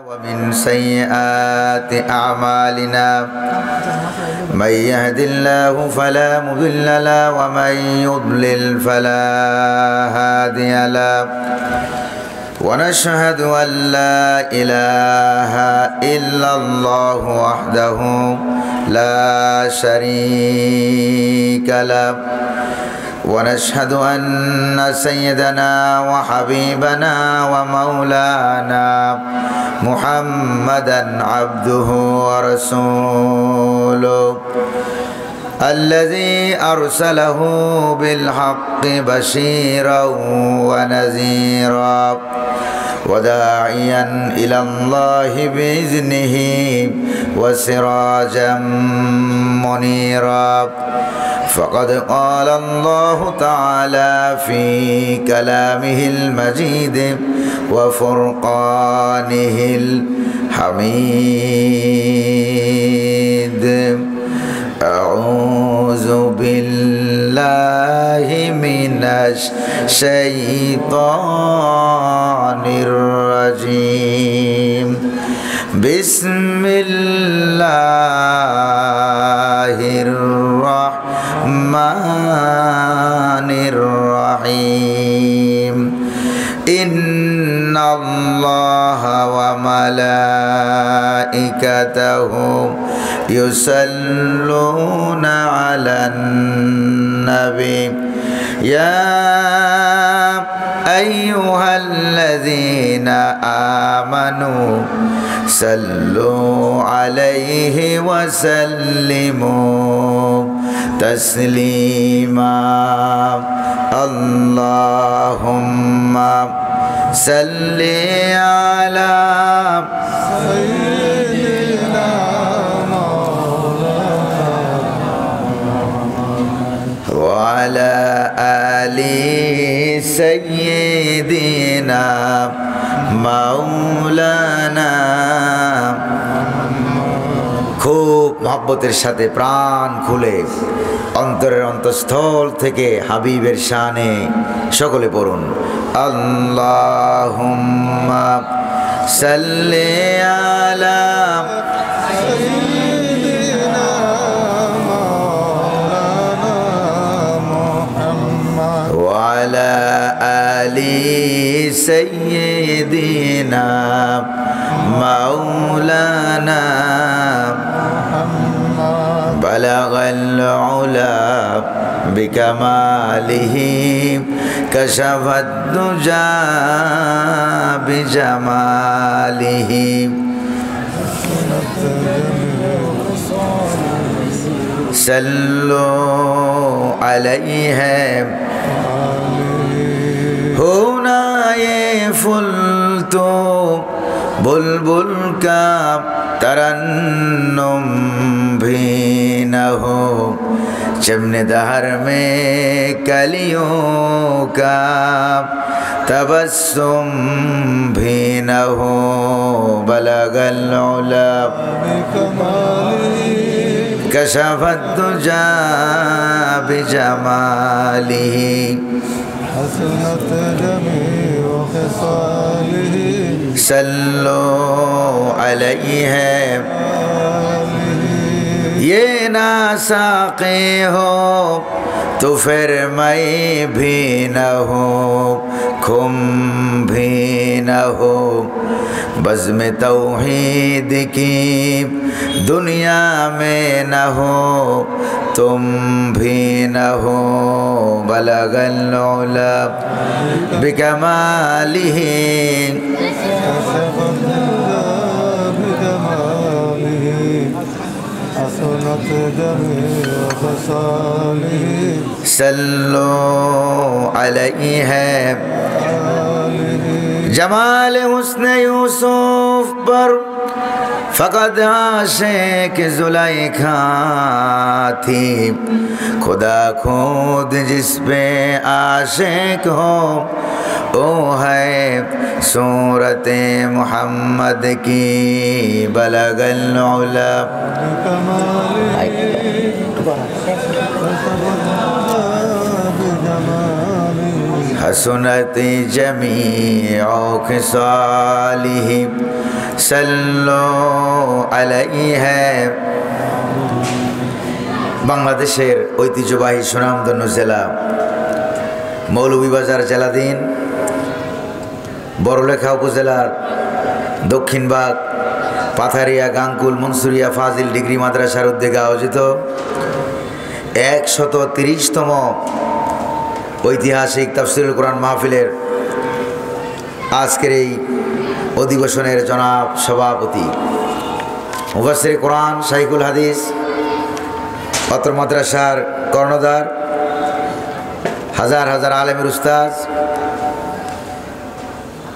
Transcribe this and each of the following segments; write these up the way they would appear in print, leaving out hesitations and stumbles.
ومن سيئات أعمالنا من يهد الله فلا مضل له ومن يضلل فلا هادي له ونشهد أن لا إله إلا الله وحده لا شريك له ونشهد أن سيدنا وحبيبنا ومولانا محمدًا عبده ورسوله الذي أرسله بالحق بشيرا ونذيرا وداعيا إلى الله بإذنه وسراجا منيرا فقد قال الله تعالى في كلامه المجيد وفرقانه الحميد أعوذ بالله من الشيطان الرجيم بسم الله الرحمن الرحيم إن الله وملائكته يصلون على النبي يا أيها الذين آمنوا صلوا عليه وسلموا تسليما اللهم صل على سيدنا وعلى آل سيدنا مولانا খুব মহব্বতের সাথে প্রাণ খুলে অন্তরের অন্তঃস্থল থেকে হাবিবের শানে সকলে পড়ুন আল্লাহুম্মা সাল্লি আলা সাইয়্যিদিনা মাওলানা মুহাম্মদ ওয়া আলা আলি সাইয়্যিদিনা মাওলানা بلغ العلا بكماله كشف الدجى بجماله صلوا عليه هنا يفلت बुलबुल का तरन्नुम भी न हो चमने दहर में कलियों का तबस्सुम भी न हो बलगल उला कशफत दुजा बिजमालिही हसनत जमीउ खिसालिही सल्लो अलैहि ये ना साक़ी हो तो फिर मैं भी न हो खुम भी न हो बज़्म तौहीद की दुनिया में न हो तुम भी न हो बलगल उला बिकमालिही सल्लो अलैहि जमाल हुस्न यूसुफ पर फ़क़त आशिक़ ज़ुलैखा थी खुदा खुद जिस पे आशिक़ हो ओ है सूरत मोहम्मद की बलगल उला हसनत जमीउ खिसालिही सल्लो अलैहि। বাংলাদেশের ঐতিহ্যবাহী সুনামধন্য জেলা মৌলভীবাজার জেলাধীন বড়লেখা উপজেলার দক্ষিণবাগ পাথারিয়া গাঙ্গুল মনসুরিয়া ফাজিল ডিগ্রি মাদ্রাসার উদ্যোগে আয়োজিত 130তম ঐতিহাসিক তাফসীরুল কোরআন মাহফিলের আজকের এই অধিবেশনের জনাব সভাপতি মুফাসসির কোরআন শাইখুল হাদিস অত্র মাদ্রাসার কর্ণধার হাজার হাজার আলেমের উস্তাদ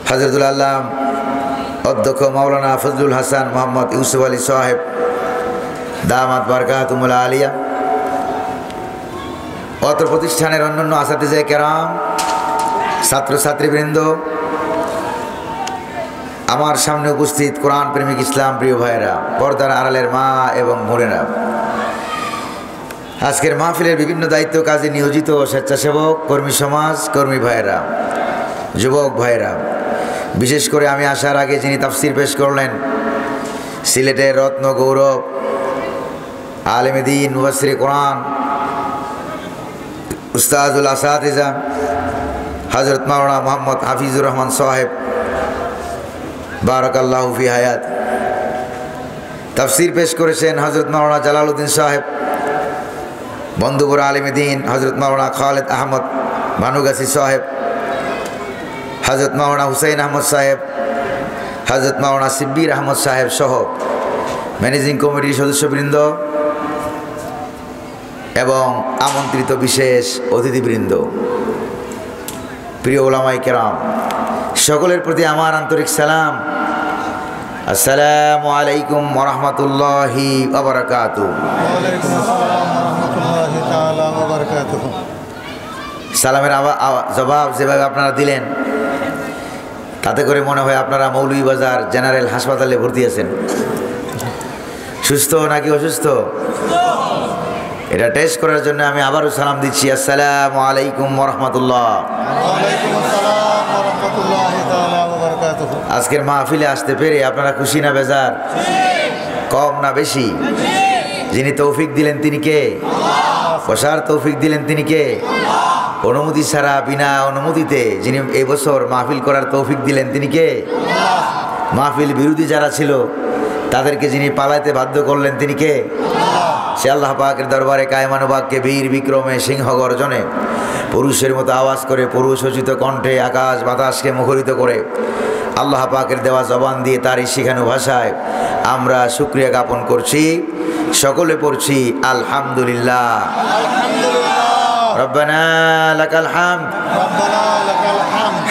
হযরতুল আল্লাম অধ্যক্ষ মাওলানা ফজলুল হাসান মোহাম্মদ ইউসুফ আলী সাহেব দামাত বারকাতুহুল আলিয়া, অত্র প্রতিষ্ঠানের অন্যান্য আসাতিজে কেরাম, ছাত্রছাত্রীবৃন্দ, আমার সামনে উপস্থিত কোরআন প্রেমিক ইসলাম প্রিয় ভাইয়েরা, পর্দার আড়ালের মা এবং বোনেরা, আজকের মাহফিলের বিভিন্ন দায়িত্ব কাজে নিয়োজিত স্বেচ্ছাসেবক কর্মী সমাজ কর্মী ভাইয়েরা, যুবক ভাইয়েরা, বিশেষ করে আমি আসার আগে যিনি তাফসীর পেশ করলেন সিলেটের রত্ন গৌরব আলেমে দ্বীন মুফাসসির কোরআন উস্তাদুল আসাতিজা হযরত মাওলানা মোহাম্মদ হাফিজুর রহমান সাহেব বারাকাল্লাহু ফি হায়াত। তাফসীর পেশ করেছেন হযরত মাওলানা জালালউদ্দিন সাহেব, বন্ধুবর আলেমে দ্বীন হযরত মাওলানা খালেদ আহমদ ভানুগাছি সাহেব, হযরত মাওলানা হুসাইন আহমদ সাহেব, হযরত মাওলানা সিব্বির আহমদ সাহেব সহ ম্যানেজিং কমিটির সদস্যবৃন্দ এবং আমন্ত্রিত বিশেষ অতিথিবৃন্দ, প্রিয় উলামায়ে কেরাম, সকলের প্রতি আমার আন্তরিক সালাম। আসসালামু আলাইকুম ওয়া রাহমাতুল্লাহি ওয়া বারাকাতুহু। ওয়ালাইকুম আসসালাম ওয়া রাহমাতুল্লাহি তাআলা ওয়া বারাকাতুহু। সালামের জবাব যেভাবে আপনারা দিলেন তাতে করে মনে হয় আপনারা মৌলভীবাজার জেনারেল হাসপাতালে ভর্তি আছেন। সুস্থ নাকি অসুস্থ এটা টেস্ট করার জন্য আমি আবারও সালাম দিচ্ছি। আসসালামু আলাইকুম ওয়া রাহমাতুল্লাহ। ওয়ালাইকুম আসসালাম ওয়া রাহমাতুল্লাহি তাআলা ওয়া বারাকাতুহু। আজকের মাহফিলে আসতে পেরে আপনারা খুশি না বেজার? কম না বেশি? যিনি তৌফিক দিলেন তিনি কে? বসার তৌফিক দিলেন তিনি কে? অনুমতি ছাড়া বিনা অনুমতিতে যিনি এই বছর মাহফিল করার তৌফিক দিলেন তিনি কে? মাহফিল বিরোধী যারা ছিল তাদেরকে যিনি পালাইতে বাধ্য করলেন তিনি কে? সে আল্লাহ পাকের দরবারে কায়মানুবাগকে বীর বিক্রমে সিংহ গর্জনে পুরুষের মতো আওয়াজ করে পুরুষোচিত কণ্ঠে আকাশ বাতাসকে মুখরিত করে আল্লাহ পাকের দেওয়া জবান দিয়ে তারই শিখানো ভাষায় আমরা শুকরিয়া জ্ঞাপন করছি, সকলে পড়ছি আলহামদুলিল্লাহ। রব্বানা লাকাল হামদ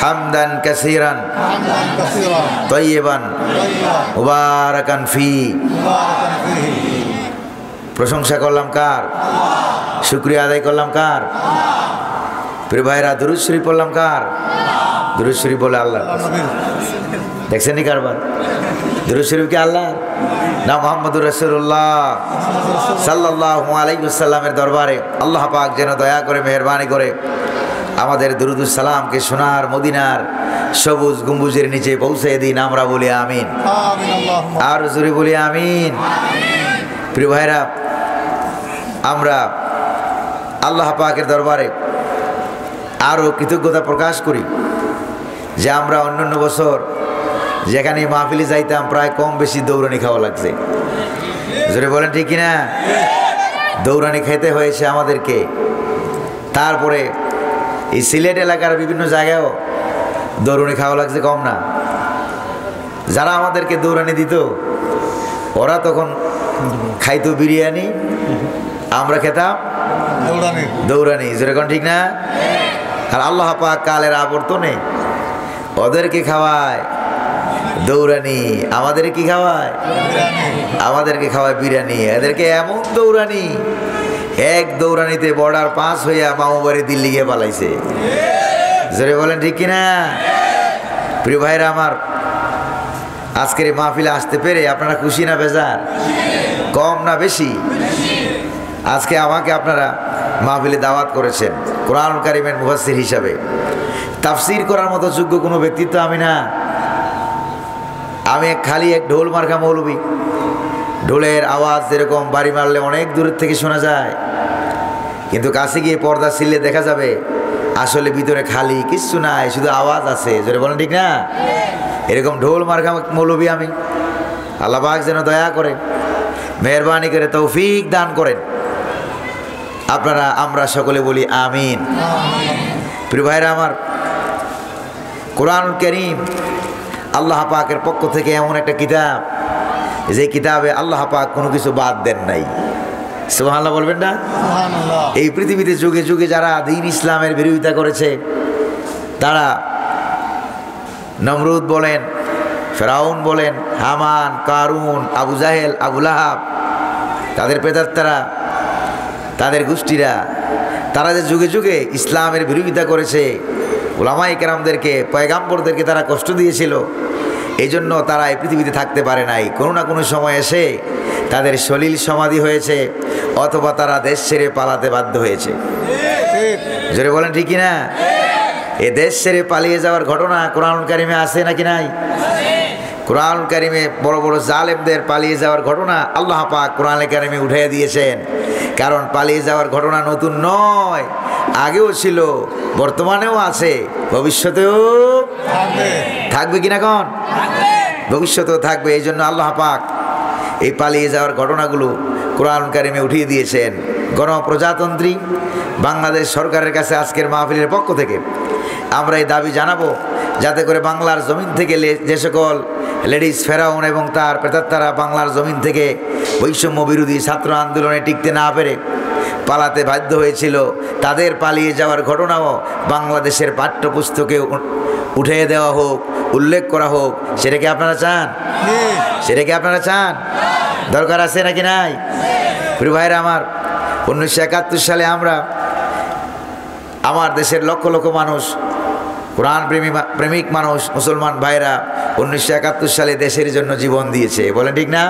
হামদান কাসীরান তাইয়িবান মুবারাকান ফি। প্রশংসা করলাম কার? শুকরিয়া আদায় করলাম কার? প্রিয় ভাইরা, দুরূদ শরীফ পড়লাম কার? দুরূদ শরীফ বলে আল্লাহ। দেখছেন নি কারবার? দুরূদ শরীফ কি আল্লাহ না মুহাম্মদুর রাসূলুল্লাহ সাল্লাল্লাহু আলাইহি ওয়াসাল্লামের দরবারে আল্লাহ পাক যেন দয়া করে মেহেরবানি করে আমাদের দুরূদুস সালামকে সোনার মদিনার সবুজ গম্বুজের নিচে পৌঁছে দিন। আমরা বলি আমিন। আর জোরে বলি আমিন। প্রিয় ভাইরা, আমরা আল্লাহ পাকের দরবারে আরও কৃতজ্ঞতা প্রকাশ করি যে আমরা অন্যান্য বছর যেখানে মাহফিলে যাইতাম প্রায় কম বেশি দৌড়ানি খাওয়া লাগছে। জোরে বলেন ঠিক কিনা? দৌড়ানি খাইতে হয়েছে আমাদেরকে। তারপরে এই সিলেট এলাকার বিভিন্ন জায়গায়ও দৌড়ানি খাওয়া লাগছে কম না। যারা আমাদেরকে দৌড়ানি দিত ওরা তখন খাইতো বিরিয়ানি, আমরা খেতাম দৌড়ানি। যেরকম ঠিক না? আর আল্লাহ পাক কালের আবর্তনে ওদেরকে খাওয়ায় দৌড়ানি, আমাদের কি খাওয়ায়? আমাদেরকে খাওয়ায় বিরিয়ানি। এদেরকে এমন দৌড়ানি, এক দৌড়ানিতে বর্ডার পাস হইয়া মামু বাড়ি দিল্লি গিয়ে পালাইছে। জোরে বলেন ঠিক কিনা? প্রিয় ভাইরা আমার, আজকের এই মাহফিলে আসতে পেরে আপনারা খুশি না বেজার? কম না বেশি? আজকে আমাকে আপনারা মাহফিলে দাওয়াত করেছেন কোরআনুল কারীমের মুফাসসির হিসাবে। তাফসীর করার মতো যোগ্য কোনো ব্যক্তিত্ব আমি না। আমি খালি এক ঢোল মার্কা মৌলবী, ঢোলের আওয়াজ যেরকম বাড়ি মারলে অনেক দূরের থেকে শোনা যায়, কিন্তু কাছে গিয়ে পর্দা ছিললে দেখা যাবে আসলে ভিতরে খালি, কিচ্ছু নাই, শুধু আওয়াজ আছে। জোরে বলেন ঠিক না? এরকম ঢোল মার্কা মৌলবী আমি। আল্লাহ পাক যেন দয়া করে, মেহরবানি করে তৌফিক দান করেন। আপনারা আমরা সকলে বলি আমিন। প্রিয় ভাইরা আমার, কোরআনুল কারীম আল্লাহ পাকের পক্ষ থেকে এমন একটা কিতাব, যে কিতাবে আল্লাহ পাক কোনো কিছু বাদ দেন নাই। সুবহানাল্লাহ বলবেন না? এই পৃথিবীতে যুগে যুগে যারা দ্বীন ইসলামের বিরোধিতা করেছে, তারা নমরুদ বলেন, ফেরাউন বলেন, হামান, কারুন, আবু জাহেল, আবু লাহাব, তাদের প্রেতাত্মারা, তাদের গোষ্ঠীরা, তারা যে যুগে যুগে ইসলামের বিরোধিতা করেছে, উলামায়ে কেরামদেরকে, পয়গাম্বরদেরকে তারা কষ্ট দিয়েছিল, এই জন্য তারা এই পৃথিবীতে থাকতে পারে নাই। কোনো না কোনো সময় এসে তাদের সলিল সমাধি হয়েছে, অথবা তারা দেশ ছেড়ে পালাতে বাধ্য হয়েছে। জোরে বলেন ঠিক না? এই দেশ ছেড়ে পালিয়ে যাওয়ার ঘটনা কোরআনুল কারীমে আছে নাকি নাই? কোরআনুল কারীমে বড় বড় জালেমদের পালিয়ে যাওয়ার ঘটনা আল্লাহ পাক কোরআনুল কারীমে উঠিয়ে দিয়েছেন। কারণ পালিয়ে যাওয়ার ঘটনা নতুন নয়, আগেও ছিল, বর্তমানেও আছে, ভবিষ্যতেও থাকবে কিনা কোন? ভবিষ্যতেও থাকবে। এই জন্য আল্লাহ পাক এই পালিয়ে যাওয়ার ঘটনাগুলো কোরআনুল কারীমে উঠিয়ে দিয়েছেন। গণপ্রজাতন্ত্রী বাংলাদেশ সরকারের কাছে আজকের মাহফিলের পক্ষ থেকে আমরা এই দাবি জানাবো, যাতে করে বাংলার জমিন থেকে যে সকল লেডিস ফেরাউন এবং তার প্রেতাত্মারা বাংলার জমিন থেকে বৈষম্য বিরোধী ছাত্র আন্দোলনে টিকতে না পেরে পালাতে বাধ্য হয়েছিল, তাদের পালিয়ে যাওয়ার ঘটনাও বাংলাদেশের পাঠ্যপুস্তকে উঠিয়ে দেওয়া হোক, উল্লেখ করা হোক। সেটা কি আপনারা চান? সেটা কি আপনারা চান? দরকার আছে নাকি নাই? প্রিয় ভাইরা আমার, 1971 সালে আমরা, আমার দেশের লক্ষ লক্ষ মানুষ, কোরআন প্রেমিক মানুষ, মুসলমান ভাইরা 1971 সালে দেশের জন্য জীবন দিয়েছে। বলেন ঠিক না?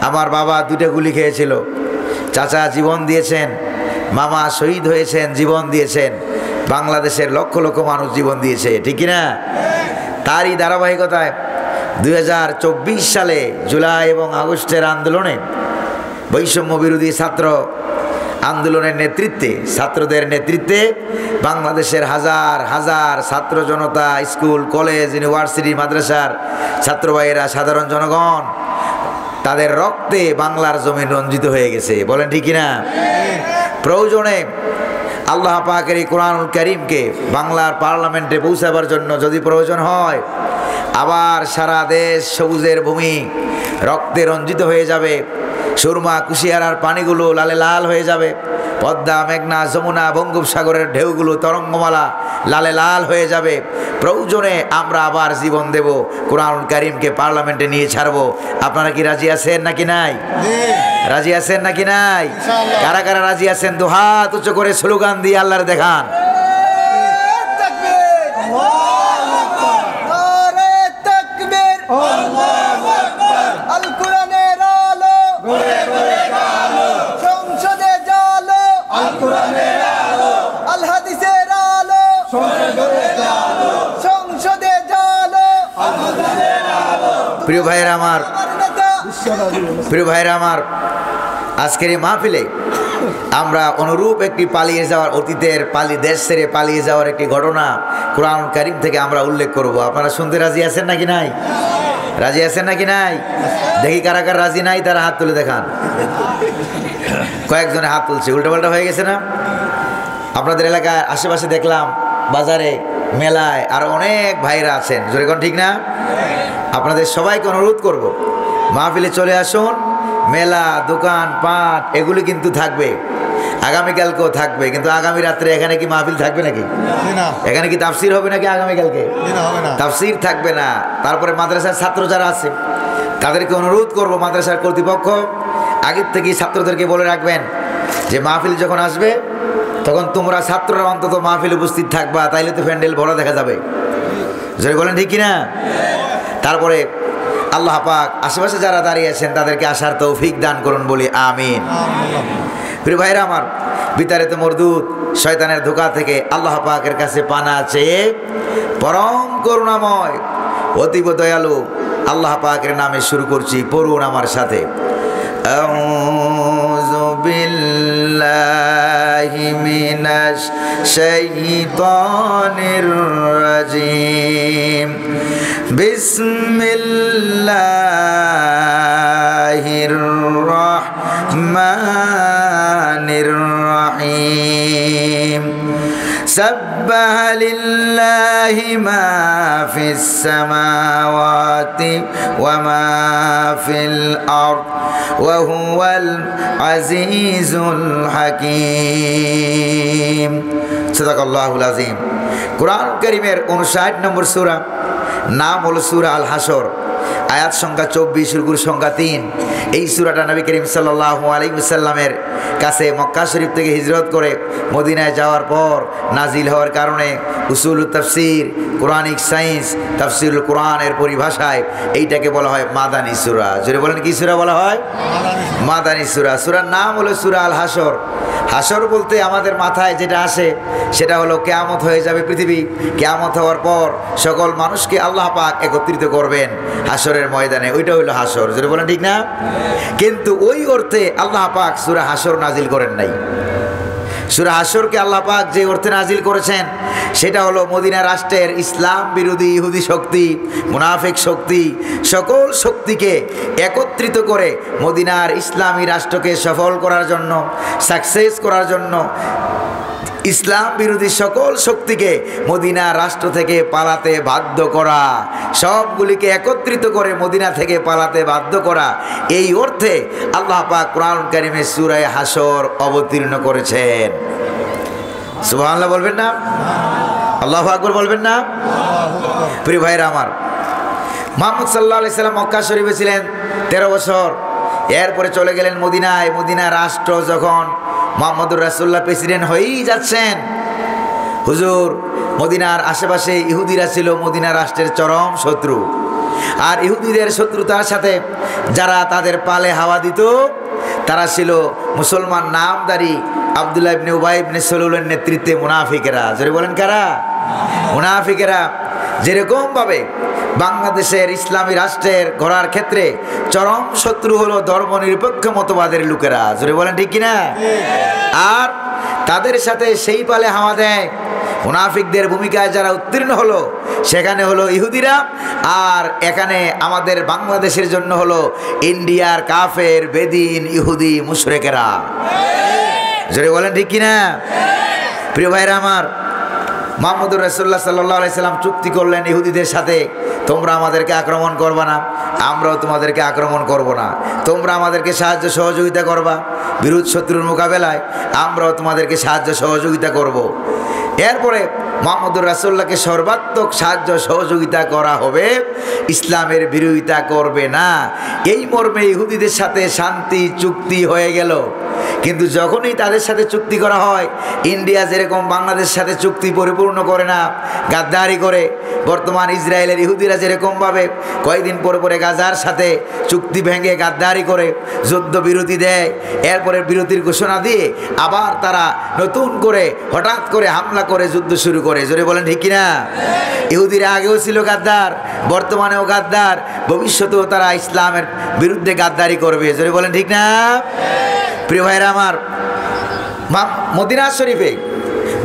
আমার বাবা 2টা গুলি খেয়েছিল, চাচা জীবন দিয়েছেন, মামা শহীদ হয়েছেন, জীবন দিয়েছেন, বাংলাদেশের লক্ষ লক্ষ মানুষ জীবন দিয়েছে, ঠিক না? তারই ধারাবাহিকতায় 2024 সালে জুলাই এবং আগস্টের আন্দোলনে, বৈষম্য বিরোধী ছাত্র আন্দোলনের নেতৃত্বে, ছাত্রদের নেতৃত্বে বাংলাদেশের হাজার হাজার ছাত্র জনতা, স্কুল, কলেজ, ইউনিভার্সিটি, মাদ্রাসার ছাত্র ভাইয়েরা, সাধারণ জনগণ, তাদের রক্তে বাংলার জমি রঞ্জিত হয়ে গেছে। বলেন ঠিক না? প্রয়োজনে আল্লাহ পাকের এই কোরআনুল কারীমকে বাংলার পার্লামেন্টে পৌঁছাবার জন্য যদি প্রয়োজন হয়, আবার সারা দেশ সবুজের ভূমি রক্তে রঞ্জিত হয়ে যাবে, সুরমা কুশিয়ারার পানিগুলো লালে লাল হয়ে যাবে, পদ্মা, মেঘনা, যমুনা, বঙ্গোপসাগরের ঢেউগুলো, তরঙ্গমালা লালে লাল হয়ে যাবে। প্রয়োজনে আমরা আবার জীবন দেব, কোরআনুল কারীমকে পার্লামেন্টে নিয়ে ছাড়বো। আপনারা কি রাজি আছেন নাকি নাই? রাজি আছেন নাকি নাই? কারা কারা রাজি আছেন? দুহাত উঁচু করে স্লোগান দিয়ে আল্লাহর দেখান। প্রিয় ভাইয়েরা আমার, প্রিয় ভাইয়েরা আমার, আজকের এই মাহফিলে আমরা অনুরূপ একটি পালিয়ে যাওয়ার, অতীতের দেশ ছেড়ে পালিয়ে যাওয়ার একটি ঘটনা কোরআনুল কারীম থেকে আমরা উল্লেখ করব। আপনারা শুনতে রাজি আছেন নাকি নাই? রাজি আছেন নাকি নাই? দেখি কারা কারা রাজি নাই, তারা হাত তুলে দেখান। কয়েকজনে হাত তুলছে, উল্টাপাল্টা হয়ে গেছে না? আপনাদের এলাকায় আশেপাশে দেখলাম, বাজারে, মেলায় আরো অনেক ভাইরা আছেন, জোরে কোন ঠিক না? আপনাদের সবাইকে অনুরোধ করব, মাহফিলে চলে আসুন। মেলা, দোকান পাট এগুলি কিন্তু থাকবে, আগামীকালকেও থাকবে, কিন্তু আগামী রাত্রে এখানে কি মাহফিল থাকবে নাকি? এখানে কি তাফসির হবে নাকি আগামীকালকে? তাফসির থাকবে না। তারপরে মাদ্রাসার ছাত্র যারা আছে তাদেরকে অনুরোধ করব, মাদ্রাসার কর্তৃপক্ষ আগের থেকেই ছাত্রদেরকে বলে রাখবেন যে মাহফিল যখন আসবে তখন তোমরা ছাত্ররা অন্তত মাহফিল উপস্থিত থাকবা, তাইলে তো প্যান্ডেল ভরা দেখা যাবে। যদি বলেন ঠিক কিনা? তারপরে আল্লাহ পাক আশেপাশে যারা দাঁড়িয়ে আছেন তাদেরকে আসার তৌফিক দান করুন, বলি আমিন। প্রিয় ভাইরা আমার, বিতাড়িত মরদুদ শয়তানের ধোঁকা থেকে আল্লাহ পাকের কাছে পানা চেয়ে পরম করুণাময়, অতীব দয়ালু আল্লাহ পাকের নামে শুরু করছি, পড়ুন আমার সাথে। আউযু বিল্লাহি মিনাশ শাইতানির রাজিম। বিসমিল্লাহির রাহমানির রাহিম। সাব্বাহা লিল্লাহি মা ফিস সামাওয়াতি ওয়া মা ফিল আরদ ওয়া হুয়াল আজিজুল হাকীম। সাদাকাল্লাহুল আযীম। কুরআন কারীমের 59 নম্বর সূরা, নাম হলো সূরা আল হাসর, আয়াত সংখ্যা 24, রুকুর সংখ্যা 3। এই সূরাটা নবী করিম সাল্লাল্লাহু আলাইহি ওয়াসাল্লামের কাছে মক্কা শরীফ থেকে হিজরত করে মদিনায় যাওয়ার পর নাজিল হওয়ার কারণে উসুলুত তাফসীর, কোরআনিক সায়েন্স, তাফসীরুল কোরআনের পরিভাষায় এইটাকে বলা হয় মাদানী সূরা। জোরে বলেন কি সূরা বলা হয়? মাদানী সূরা। সূরার নাম হলো সূরা আল হাসর। হাসর বলতে আমাদের মাথায় যেটা আসে সেটা হলো কিয়ামত হয়ে যাবে পৃথিবী। কিয়ামত হওয়ার পর সকল মানুষকে আল্লাহ পাক একত্রিত করবেন হাসরের ময়দানে, ওইটা হলো হাসর। যদি বলেন ঠিক না? কিন্তু ওই অর্থে আল্লাহ পাক সূরা হাসর নাজিল করেন নাই। সূরা হাসরকে আল্লাহ পাক যে অর্থে নাজিল করেছেন সেটা হলো মদিনা রাষ্ট্রের ইসলাম বিরোধী ইহুদি শক্তি, মুনাফিক শক্তি, সকল শক্তিকে একত্রিত করে মদিনার ইসলামী রাষ্ট্রকে সফল করার জন্য, সাকসেস করার জন্য, ইসলাম বিরোধী সকল শক্তিকে মদিনা রাষ্ট্র থেকে পালাতে বাধ্য করা, সবগুলিকে একত্রিত করে মদিনা থেকে পালাতে বাধ্য করা, এই অর্থে আল্লাহ পাক কোরআন কারীমে সূরা হাসর অবতীর্ণ করেছেন। সুবহানাল্লাহ বলবেন না? আল্লাহু আকবার বলবেন না? প্রিয় ভাইরা আমার, মুহাম্মদ সাল্লাল্লাহু আলাইহি সাল্লাম মক্কা শরীফে ছিলেন 13 বছর। এরপরে চলে গেলেন মদিনায়। মদিনা রাষ্ট্র যখন মুহাম্মদুর রাসূলুল্লাহ প্রেসিডেন্ট হয়েই যাচ্ছেন, হুজুর মদিনার আশেপাশে ইহুদিরা ছিল মদিনা রাষ্ট্রের চরম শত্রু। আর ইহুদিদের শত্রুতার সাথে যারা তাদের পালে হাওয়া দিত তারা ছিল মুসলমান নামধারী আব্দুল্লাহ ইবনে উবাই ইবনে সালুলের নেতৃত্বে মুনাফিকেরা। জোরে বলেন কারা? মুনাফিকেরা। যেরকম ভাবে বাংলাদেশের ইসলামী রাষ্ট্রের গড়ার ক্ষেত্রে চরম শত্রু হলো ধর্মনিরপেক্ষ মতবাদের লোকেরা। জোরে বলেন ঠিক কিনা? আর তাদের সাথে সেই পালে হাওয়া দেয় মুনাফিকদের ভূমিকায় যারা উত্তীর্ণ হলো সেখানে হলো ইহুদিরা, আর এখানে আমাদের বাংলাদেশের জন্য হলো ইন্ডিয়ার কাফের, বেদিন, ইহুদি, মুশরিকেরা। জোরে বলেন ঠিক কিনা? প্রিয় ভাইরা আমার, মুহাম্মদুর রাসূলুল্লাহ সাল্লাল্লাহু আলাইহি সাল্লাম চুক্তি করলেন ইহুদিদের সাথে, তোমরা আমাদেরকে আক্রমণ করবা না, আমরাও তোমাদেরকে আক্রমণ করব না। তোমরা আমাদেরকে সাহায্য সহযোগিতা করবা বিরোধ শত্রুর মোকাবেলায়, আমরাও তোমাদেরকে সাহায্য সহযোগিতা করব। এরপরে মুহাম্মদুর রাসূলুল্লাহকে সর্বাত্মক সাহায্য সহযোগিতা করা হবে, ইসলামের বিরোধিতা করবে না। এই মর্মে ইহুদিদের সাথে শান্তি চুক্তি হয়ে গেল। কিন্তু যখনই তাদের সাথে চুক্তি করা হয়, ইন্ডিয়া যেরকম বাংলাদেশের সাথে চুক্তি পরিপূর্ণ করে না, গাদ্দারি করে, বর্তমান ইসরায়েলের ইহুদিরা যেরকমভাবে কয়েকদিন পরে পরে গাজার সাথে চুক্তি ভেঙে গাদ্দারি করে যুদ্ধ বিরতি দেয়, এরপরে বিরতির ঘোষণা দিয়ে আবার তারা নতুন করে হঠাৎ করে হামলা করে যুদ্ধ শুরু করে। জোরে বলেন ঠিক কিনা? ইহুদিরা আগেও ছিল গাদ্দার, বর্তমানেও গাদ্দার, ভবিষ্যতেও তারা ইসলামের বিরুদ্ধে গাদ্দারি করবে। জোরে বলেন ঠিক না? প্রিয় ভাইরা আমার, মদিনা শরীফে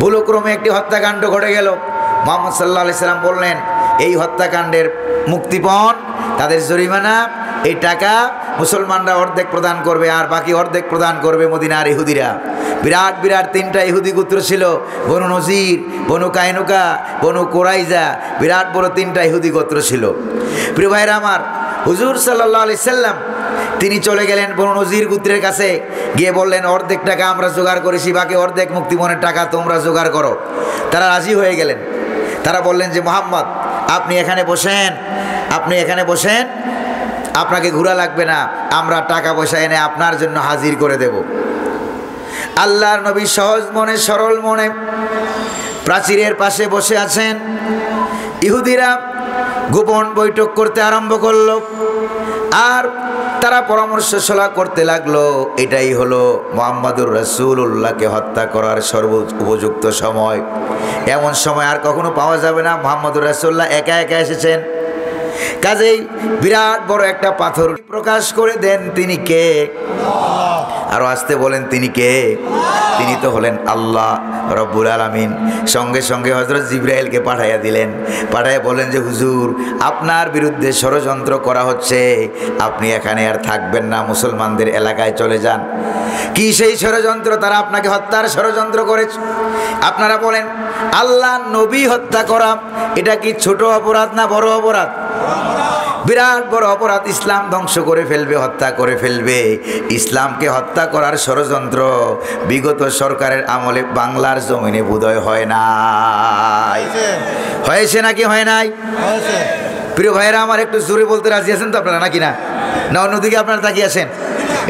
ভুলক্রমে একটি হত্যাকাণ্ড ঘটে গেল। মুহাম্মদ সাল্লাল্লাহু আলাইহি সাল্লাম বললেন, এই হত্যাকাণ্ডের মুক্তিপণ, তাদের জরিমানা, এই টাকা মুসলমানরা অর্ধেক প্রদান করবে আর বাকি অর্ধেক প্রদান করবে মদিনার ইহুদিরা। বিরাট বিরাট 3টা ইহুদি গোত্র ছিল, বনু নজির, বনু কায়নুকা, বনু কোরাইজা, বিরাট বড় 3টা ইহুদি গোত্র ছিল। প্রিয় ভাইরা আমার, হুজুর সাল্লাল্লাহু আলাইহি সাল্লাম তিনি চলে গেলেন বনু নজির গোত্রের কাছে, গিয়ে বললেন, অর্ধেক টাকা আমরা জোগাড় করেছি, বাকি অর্ধেক মুক্তিপণের টাকা তোমরা জোগাড় করো। তারা রাজি হয়ে গেলেন। তারা বললেন যে, মুহাম্মদ আপনি এখানে বসেন, আপনি এখানে বসেন, আপনাকে ঘোরা লাগবে না, আমরা টাকা পয়সা এনে আপনার জন্য হাজির করে দেব। আল্লাহর নবী সহজ মনে সরল মনে প্রাচীরের পাশে বসে আছেন। ইহুদিরা গোপন বৈঠক করতে আরম্ভ করলো আর তারা পরামর্শ সলাহ করতে লাগলো, এটাই হলো মুহাম্মদুর রাসূলুল্লাহকে হত্যা করার সর্বোচ্চ উপযুক্ত সময়। এমন সময় আর কখনো পাওয়া যাবে না। মুহাম্মদুর রাসূলুল্লাহ একা একা এসেছেন, কাজেই বিরাট বড় একটা পাথর প্রকাশ করে দেন, তিনি কে? আরো আসতে বলেন, তিনি কে? তিনি তো হলেন আল্লাহ রব্বুল আলামিন। সঙ্গে সঙ্গে হযরত জিবরাইলকে পাঠাইয়া দিলেন, পাঠাইয়া বলেন যে হুজুর, আপনার বিরুদ্ধে ষড়যন্ত্র করা হচ্ছে, আপনি এখানে আর থাকবেন না, মুসলমানদের এলাকায় চলে যান। কি সেই ষড়যন্ত্র? তারা আপনাকে হত্যার ষড়যন্ত্র করেছে। আপনারা বলেন, আল্লাহ নবী হত্যা করা এটা কি ছোট অপরাধ না বড় অপরাধ? বিরাট বড় অপরাধ। ইসলাম ধ্বংস করে ফেলবে, হত্যা করে ফেলবে। ইসলামকে হত্যা করার ষড়যন্ত্র বিগত সরকারের আমলে বাংলার জমিনে বোধহয় হয় নাই। হয়েছে নাকি হয় নাই? প্রিয় ভাইয়েরা আমার, একটু জোরে বলতে রাজি আছেন তো আপনারা নাকি না? না অন্যদিকে আপনারা তাকিয়ে আছেন?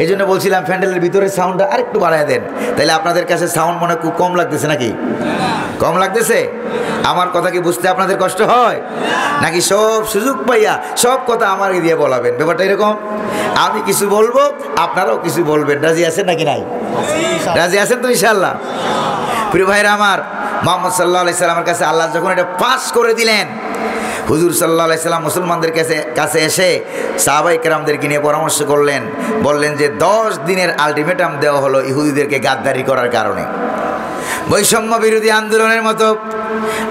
এই জন্য বলছিলাম প্যান্ডেলের ভিতরে সাউন্ডটা আরেকটু বাড়ায় দেন, তাইলে আপনাদের কাছে সাউন্ড মনে খুব কম লাগতেছে নাকি? কম লাগতেছে? আমার কথা কি বুঝতে আপনাদের কষ্ট হয় নাকি সব সুযোগ পাইয়া সব কথা আমার দিয়ে বলাবেন? ব্যাপারটা এরকম, আমি কিছু বলবো, আপনারাও কিছু বলবেন। রাজি আছেন নাকি নাই? রাজি আছেন তো ইনশাআল্লাহ? প্রিয় ভাইরা আমার, মুহাম্মদ সাল্লাল্লাহু আলাইহি সাল্লামের কাছে আল্লাহ যখন এটা পাস করে দিলেন, হুজুর সাল্লাল্লাহু আলাইহি সাল্লাম মুসলমানদের কাছে এসে সাহাবায়ে কেরামদেরকে নিয়ে পরামর্শ করলেন। বললেন যে 10 দিনের আলটিমেটাম দেওয়া হলো ইহুদিদেরকে গাদ্দারি করার কারণে। বৈষম্য বিরোধী আন্দোলনের মতো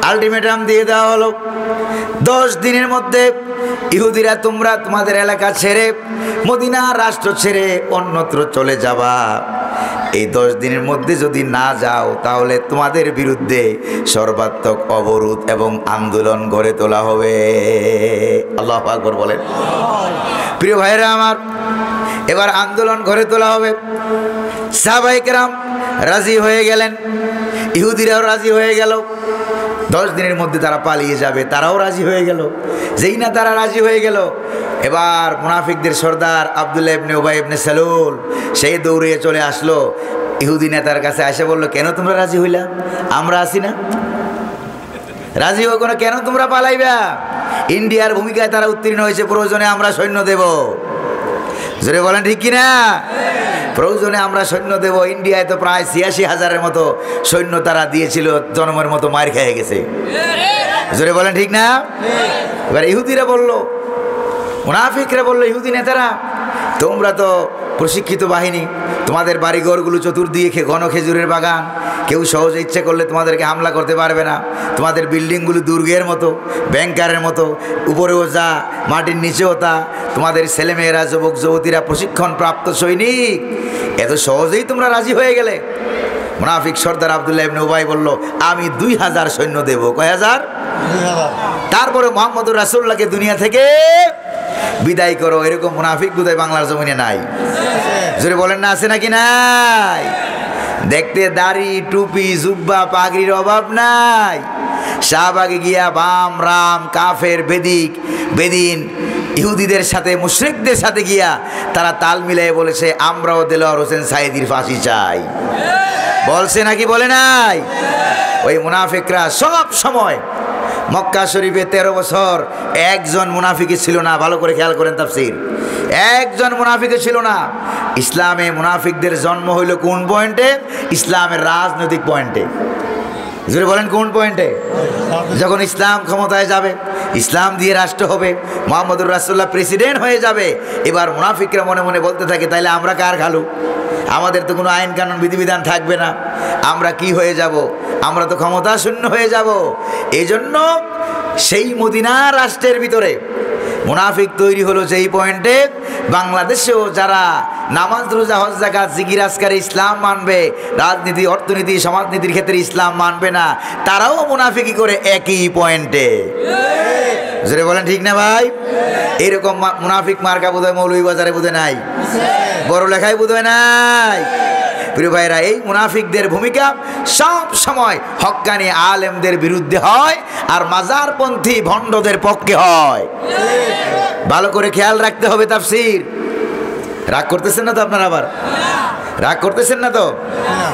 আলটিমেটাম দিয়ে দেওয়া হলো, 10 দিনের মধ্যে ইহুদিরা তোমরা তোমাদের এলাকা ছেড়ে, মদিনা রাষ্ট্র ছেড়ে অন্যত্র চলে যাবা। এই 10 দিনের মধ্যে যদি না যাও, তাহলে তোমাদের বিরুদ্ধে সর্বাত্মক অবরোধ এবং আন্দোলন গড়ে তোলা হবে। আল্লাহু আকবার বলেন। প্রিয় ভাইরা আমার, এবার আন্দোলন গড়ে তোলা হবে। সাহাবায়ে কেরাম রাজি হয়ে গেলেন, ইহুদিরাও রাজি হয়ে গেল। 10 দিনের মধ্যে তারা পালিয়ে যাবে, তারাও রাজি হয়ে গেল। যেই না তারা রাজি হয়ে গেল, এবার মুনাফিকদের সর্দার আব্দুল্লাহ ইবনে উবাই ইবনে সালুল সেই দৌড়িয়ে চলে আসলো ইহুদি নেতার কাছে, এসে বলল, কেন তোমরা রাজি হইলা? আমরা আছি না, রাজি হোক না, কেন তোমরা পালাইবা? ইন্ডিয়ার ভূমিকায় তারা উত্তীর্ণ হয়েছে, প্রয়োজনে আমরা সৈন্য দেব। জোরে বলেন ঠিক কিনা? প্রয়োজনে আমরা সৈন্য দেব। ইন্ডিয়ায় তো প্রায় ৮৬,০০০-এর মতো সৈন্য তারা দিয়েছিল, জনমের মতো মার খেয়ে গেছে। জোরে বলেন ঠিক না? এবার ইহুদিরা বলল, মুনাফিকরা বলল, ইহুদি নেতারা, তোমরা তো প্রশিক্ষিত বাহিনী, তোমাদের বাড়িঘরগুলো চতুর্দিকে ঘন খেজুরের বাগান, কেউ সহজে ইচ্ছে করলে তোমাদেরকে হামলা করতে পারবে না। তোমাদের বিল্ডিংগুলো দুর্গের মতো, ব্যাংকারের মতো, উপরেও যা মাটির নিচেও তা। তোমাদের ছেলেমেয়েরা, যুবক যুবতীরা প্রশিক্ষণ প্রাপ্ত সৈনিক, এত সহজেই তোমরা রাজি হয়ে গেলে? মুনাফিক সর্দার আব্দুল্লাহ ইবনে উবাই বলল, আমি 2000 সৈন্য দেব। কয় হাজার? 2000। তারপরে মুহাম্মদুর রাসূলুল্লাহকে দুনিয়া থেকে বিদায় করো। এরকম মুনাফিক বোধহয় বাংলার জমিনে নাই। জোরে বলেন না, আছে নাকি নাই? দেখতে দাড়ি, টুপি, জুব্বা, পাগড়ির অভাব নাই। শাহবাগে গিয়া বাম, রাম, কাফের, বেদিন ইহুদিদের সাথে, মুশরিকদের সাথে গিয়া তারা তাল মিলাই বলেছে, আমরাও দেলোয়ার হোসেন সাইদির ফাঁসি চাই। বলছে নাকি বলে নাই? ওই মুনাফিকরা সব সময় মক্কা শরীফে 13 বছর একজন মুনাফিকই ছিল না। ভালো করে খেয়াল করেন তাফসীর, একজন মুনাফিকই ছিল না। ইসলামে মুনাফিকদের জন্ম হইল কোন পয়েন্টে? ইসলামের রাজনৈতিক পয়েন্টে। জোরে বলেন কোন পয়েন্টে? যখন ইসলাম ক্ষমতায় যাবে, ইসলাম দিয়ে রাষ্ট্র হবে, মুহাম্মদুর রাসূলুল্লাহ প্রেসিডেন্ট হয়ে যাবে, এবার মুনাফিকরা মনে মনে বলতে থাকে, তাইলে আমরা কার খালু? আমাদের তো কোনো আইন কানুন বিধিবিধান থাকবে না, আমরা কি হয়ে যাব? আমরা তো ক্ষমতা শূন্য হয়ে যাব। এই জন্য সেই মদিনা রাষ্ট্রের ভিতরে মুনাফিক তৈরি হলো যেই পয়েন্টে, বাংলাদেশেও যারা নামাজ, রোজা, হজ, যাকাত, জিকির, আজকার ইসলাম মানবে, রাজনীতি, অর্থনীতি, সমাজনীতির ক্ষেত্রে ইসলাম মানবে না, তারাও মুনাফিকি করে একই পয়েন্টে। জোরে বলেন ঠিক না ভাই? এইরকম মুনাফিক মার্কা বোধহয় মৌলভীবাজারে বোধহয় নাই, বড় লেখায় বোধহয় নাই। প্রিয় ভাইরা, এই মুনাফিকদের ভূমিকা সব সময় হক্কানি আলেমদের বিরুদ্ধে হয় আর মাজারপন্থী ভণ্ডদের পক্ষে হয়। ভালো করে খেয়াল রাখতে হবে তাফসীর। রাগ করতেছেন না তো আপনারা? আবার রাগ করতেছেন না তো?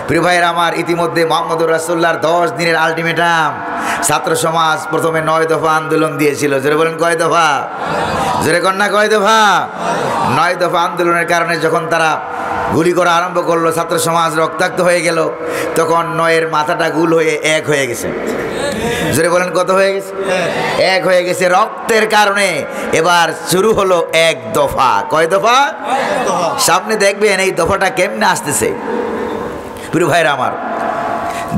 প্রিয় ভাইরা আমার, ইতিমধ্যে মুহাম্মদুর রাসূলুল্লাহর 10 দিনের আলটিমেটাম ছাত্র সমাজ প্রথমে 9 দফা আন্দোলন দিয়েছিল। জোরে বলেন কয় দফা? জোরে কন্যা কয় দফা? 9 দফা আন্দোলনের কারণে যখন তারা গুলি করা আরম্ভ করলো, ছাত্র সমাজ রক্তাক্ত হয়ে গেল। তখন নয়ের মাথাটা গুল হয়ে এক হয়ে গেছে। জোরে বলেন কত হয়ে গেছে? এক হয়ে গেছে রক্তের কারণে। এবার শুরু হলো এক দফা। কয় দফা? সামনে দেখবেন এই দফাটা কেমনে আসতেছে। প্রিয় ভাইরা আমার,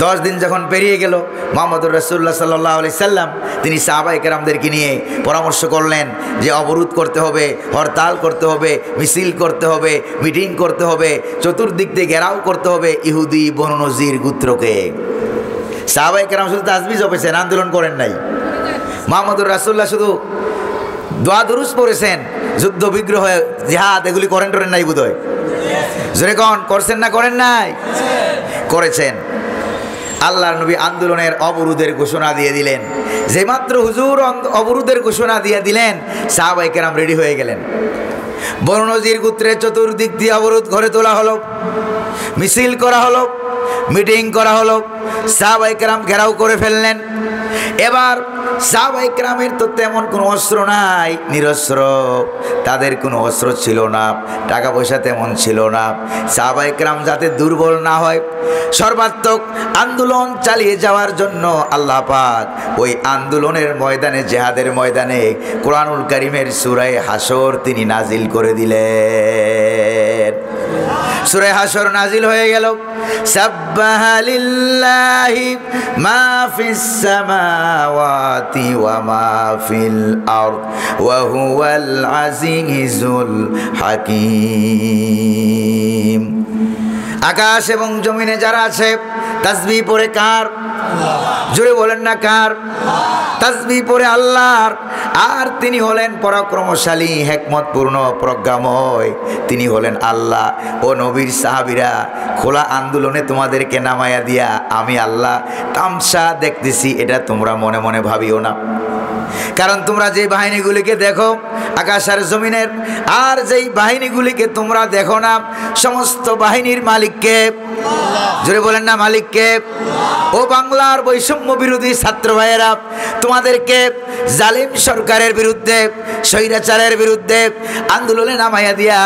10 দিন যখন পেরিয়ে গেল, মুহাম্মদুর রাসূলুল্লাহ সাল্লাল্লাহু আলাইহি সাল্লাম তিনি সাহাবায়ে কেরামদেরকে নিয়ে পরামর্শ করলেন যে অবরোধ করতে হবে, হরতাল করতে হবে, মিছিল করতে হবে, মিটিং করতে হবে, চতুর্দিক দিয়ে ঘেরাও করতে হবে ইহুদি বনু নজির গোত্রকে। সাহাবায়ে কেরাম শুধু তাসবিহ জপেছেন, আন্দোলন করেন নাই। মুহাম্মদুর রাসূলুল্লাহ শুধু দোয়া দুরুস পড়েছেন, যুদ্ধ বিগ্রহ জিহাদ এগুলি করেন নাই বোধহয়। জোরে কোন করছেন না করেন নাই? করেছেন। আল্লাহর নবী আন্দোলনের অবরোধের ঘোষণা দিয়ে দিলেন। যে মাত্র হুজুর অবরোধের ঘোষণা দিয়ে দিলেন, সাহাবায়ে কেরাম রেডি হয়ে গেলেন। বনু নজির গোত্রের চতুর্দিক দিয়ে অবরোধ ঘরে তোলা হলো, মিছিল করা হলো, মিটিং করা হলো, সাহাবায়ে কেরাম ঘেরাও করে ফেললেন। এবার সাহাবায়ে কেরামের তো তেমন কোনো অস্ত্র নাই, নিরস্ত্র, তাদের কোনো অস্ত্র ছিল না, টাকা পয়সা তেমন ছিল না। সাহাবায়ে কেরাম যাতে দুর্বল না হয়, সর্বাত্মক আন্দোলন চালিয়ে যাওয়ার জন্য আল্লাহ পাক ওই আন্দোলনের ময়দানে, জিহাদের ময়দানে কোরআনুল কারীমের সূরা হাসর তিনি নাজিল করে দিলেন। সূরা হাসর নাজিল হয়ে গেল। সাব্বাহা লিল্লাহি মা ফিস সামাওয়াতি ওয়া মা ফিল আরদ ওয়া হুয়াল আজিজুল হাকীম। আকাশ এবং জমিনে যারা আছে তাসবিহ পড়ে কার? জোরে বলেন না কার? তাসবিহ পড়ে আল্লাহর। আর তিনি হলেন পরাক্রমশালী, হিকমতপূর্ণ, প্রজ্ঞাময়। তিনি হলেন আল্লাহ। ও নবীর সাহাবীরা, খোলা আন্দোলনে তোমাদেরকে নামায়া দিয়া আমি আল্লাহ তামসা দেখতেছি, এটা তোমরা মনে মনে ভাবিও না। কারণ তোমরা যে বাহিনীগুলিকে দেখো আকাশ আর জমিনের, আর যেই বাহিনীগুলিকে তোমরা দেখো না, সমস্ত বাহিনীর মালিককে। জোরে বলেন না মালিককে? ও বাংলার বৈষম্য বিরোধী ছাত্র ভাইয়েরা, তোমাদেরকে জালিম সরকারের বিরুদ্ধে, স্বৈরাচারের বিরুদ্ধে আন্দোলনে নামাইয়া দিয়া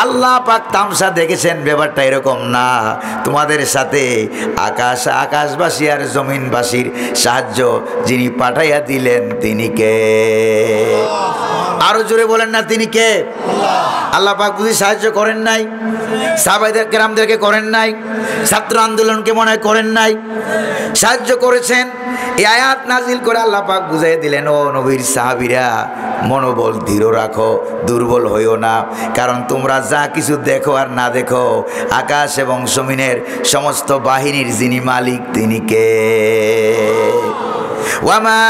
আল্লাহ পাক তামসা দেখেছেন। ব্যাপারটা এরকম না, তোমাদের সাথে আকাশবাসী আর জমিনবাসীর সাহায্য যিনি পাঠাইয়া দিলেন তিনি কে? আরো জোরে বলেন না তিনি কে? আল্লাহ পাক বুঝি সাহায্য করেন নাই? সাহাবায়ে কেরামদেরকে করেন নাই? ছাত্র আন্দোলনকে মনে করেন নাই? সাহায্য করেছেন। এই আয়াত নাজিল করে আল্লাহ পাক বুঝাই দিলেন, ও নবীর সাহাবীরা, মনোবল দৃঢ় রাখো, দুর্বল হইও না। কারণ তোমরা যা কিছু দেখো আর না দেখো, আকাশ এবং জমিনের সমস্ত বাহিনীর যিনি মালিক তিনি কে? ওয়ামা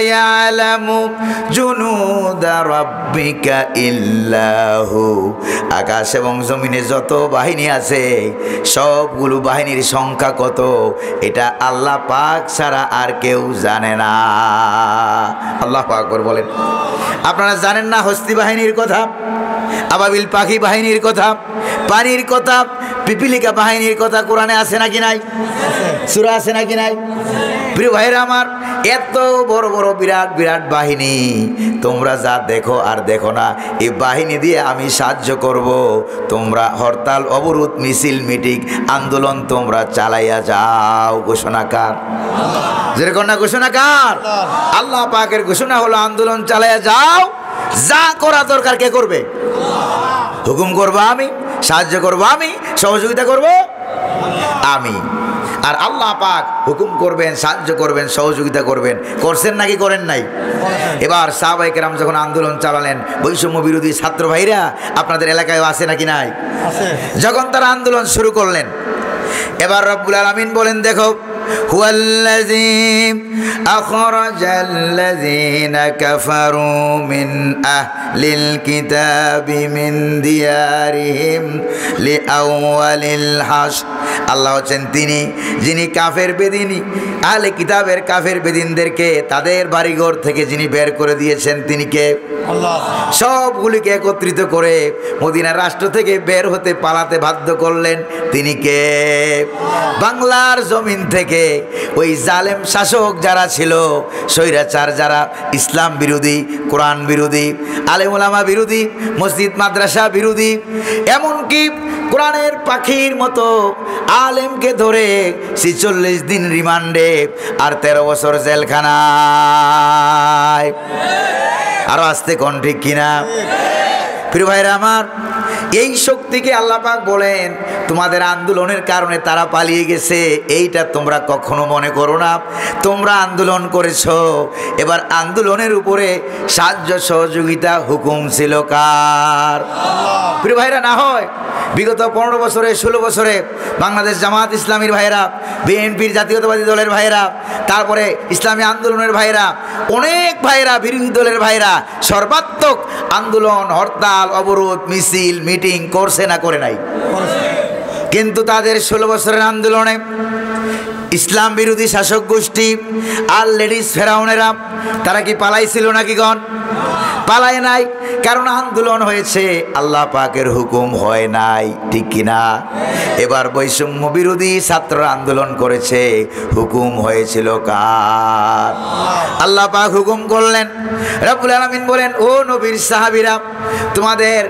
ইয়ালামু জুনুদা রাব্বিকা ইল্লাহু। আকাশ এবং জমিনে যত বাহিনী আছে, সবগুলো বাহিনীর সংখ্যা কত এটা আল্লাহ পাক ছাড়া আর কেউ জানে না। আল্লাহু আকবার বলেন। আপনারা জানেন না হস্তি বাহিনীর কথা, আবাবিল পাখি বাহিনীর কথা, পানির কথা, পিপিলিকা বাহিনীর কথা কোরআনে আছে নাকি নাই? সূরা আছে নাকি নাই? প্রিয় ভাইরা আমার, এত বড় বড় বিরাট বিরাট বাহিনী তোমরা যা দেখো আর দেখো না, এই বাহিনী দিয়ে আমি সাহায্য করব। তোমরা হরতাল, অবরোধ, মিছিল, মিটিং, আন্দোলন তোমরা চালাইয়া যাও। ঘোষণা কার? যেরকম না ঘোষণা কার? আল্লাহ পাকের ঘোষণা হলো আন্দোলন চালাইয়া যাও। যা করা দরকার কে করবে? হুকুম করবো আমি, সাহায্য করবো আমি, সহযোগিতা করব আমি। আর আল্লাহ পাক হুকুম করবেন, সাহায্য করবেন, সহযোগিতা করবেন। করছেন নাকি করেন নাই? এবার সাহাবায়ে কেরাম যখন আন্দোলন চালালেন, বৈষম্য বিরোধী ছাত্র ভাইরা আপনাদের এলাকায় আছে নাকি নাই? যখন তারা আন্দোলন শুরু করলেন, এবার রব্বুল আলামিন বলেন, দেখো হুয়াল্লাযী আখরাজাল্লাযীনা কাফারু মিন আহলিল কিতাবি মিন দিয়ারিহিম লিআউয়ালিল হাসর। আল্লাহ হচ্ছেন তিনি যিনি কাফের বেদিনী, আহলে কিতাবের কাফের বেদিনদেরকে তাদের বাড়িঘর থেকে যিনি বের করে দিয়েছেন তিনি কে? আল্লাহ। সবগুলিকে একত্রিত করে মদিনার রাষ্ট্র থেকে বের হতে, পালাতে বাধ্য করলেন তিনি কে? বাংলার জমিন থেকে ওই জালেম শাসক যারা ছিল, স্বৈরাচার যারা, ইসলাম বিরোধী, কোরআন বিরোধী, আলেম ওলামা বিরোধী, মসজিদ মাদ্রাসা বিরোধী, এমনকি কোরআনের পাখির মতো আলেমকে ধরে ৪৬ দিন রিমান্ডে আর ১৩ বছর জেলখানায়। আরো আস্তে কোন ঠিক কিনা? প্রিয় ভাইরা আমার, এই শক্তিকে আল্লাহ পাক বলেন তোমাদের আন্দোলনের কারণে তারা পালিয়ে গেছে, এইটা তোমরা কখনো মনে করো না। তোমরা আন্দোলন করেছো, এবার আন্দোলনের উপরে সাহায্য সহযোগিতা হুকুম ছিল কার? প্রিয় ভাইরা, না হয় বিগত ১৫ বছরে ১৬ বছরে বাংলাদেশ জামাত ইসলামীর ভাইরা, বিএনপির জাতীয়তাবাদী দলের ভাইরা, তারপরে ইসলামী আন্দোলনের ভাইরা, অনেক ভাইরা, বিরোধী দলের ভাইরা সর্বাত্মক আন্দোলন, হরতাল, অবরোধ, মিছিল, মিটিং করছে না করে নাই? কিন্তু তাদের ১৬ বছরের আন্দোলনে ইসলাম বিরোধী শাসক গোষ্ঠী আর লেডিস ফেরাউনেরা তারা কি পালাইছিল নাকি? গণ পালায় নাই, কারণ আন্দোলন হয়েছে, আল্লাহ পাকের হুকুম হয় নাই, ঠিক কিনা? এবার বৈষম্য বিরোধী ছাত্র আন্দোলন করেছে, হুকুম হয়েছিল কার? আল্লাহ পাক হুকুম করলেন। রব্বুল আলামিন বলেন, ও নবীর সাহাবীরা, তোমাদের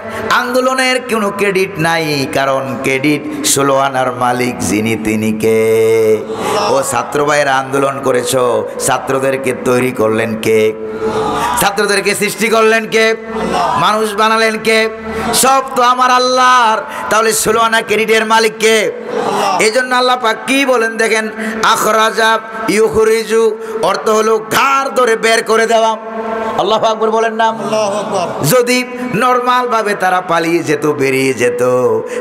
আন্দোলনের কোনো ক্রেডিট নাই, কারণ ক্রেডিট ১৬ আনার মালিক যিনি, তিনি কে? ও ছাত্র ভাইয়েরা আন্দোলন করেছো, ছাত্রদেরকে তৈরি করলেন কে? ছাত্রদেরকে সৃষ্টি করলেন কে? মানুষ বানালেন কে? সব তো আমার আল্লাহর। তাহলে ১৬ আনা ক্রেডিটের মালিক কে? এই জন্য আল্লাহ পাক কি বলেন দেখেন, আখরাজা ইউখরিজু, অর্থ হলো ঘাড় ধরে বের করে দেওয়া। আল্লাহু আকবার বলেন না? যদি নরমাল ভাবে তারা পালিয়ে যেত, বেরিয়ে যেত,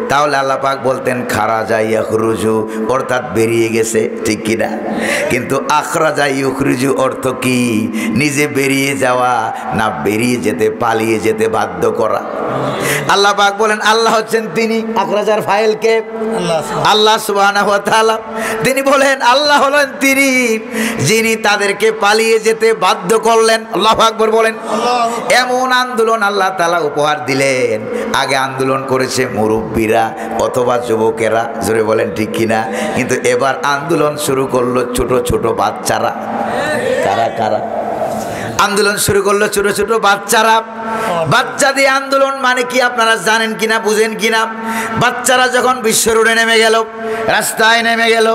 তাহলে আল্লাহ পাক বলতেন খারাজা ইয়াখরুজু, অর্থাৎ বেরিয়ে গেছে, ঠিক কিনা? কিন্তু আখরাজা ইউখরিজু অর্থ কি? নিজে বেরিয়ে যাওয়া না, বেরিয়ে যেতে, পালিয়ে যেতে বাধ্য করা। আল্লাহ পাক বলেন আল্লাহ হচ্ছেন তিনি। আখরাজার ফাইল কে? আল্লাহ সুবহানাহু ওয়া তাআলা। তিনি বলেন আল্লাহ হলেন তিনি যিনি তাদেরকে পালিয়ে যেতে বাধ্য করলেন। আল্লাহু আকবার বলেন। এমন আন্দোলন আল্লাহ তাআলা উপহার দিলেন। আগে আন্দোলন করেছে মুরব্বীরা অথবা যুবকেরা, জোরে বলেন ঠিক কিনা? কিন্তু এবার আন্দোলন শুরু করলো ছোট ছোট বাচ্চারা। কারা কারা আন্দোলন শুরু করলো? ছোট ছোট বাচ্চারা। বাচ্চা দিয়ে আন্দোলন মানে কি আপনারা জানেন কিনা, বুঝেন কিনা? বাচ্চারা যখন বিশ্ব রোডে নেমে গেল, রাস্তায় নেমে গেল,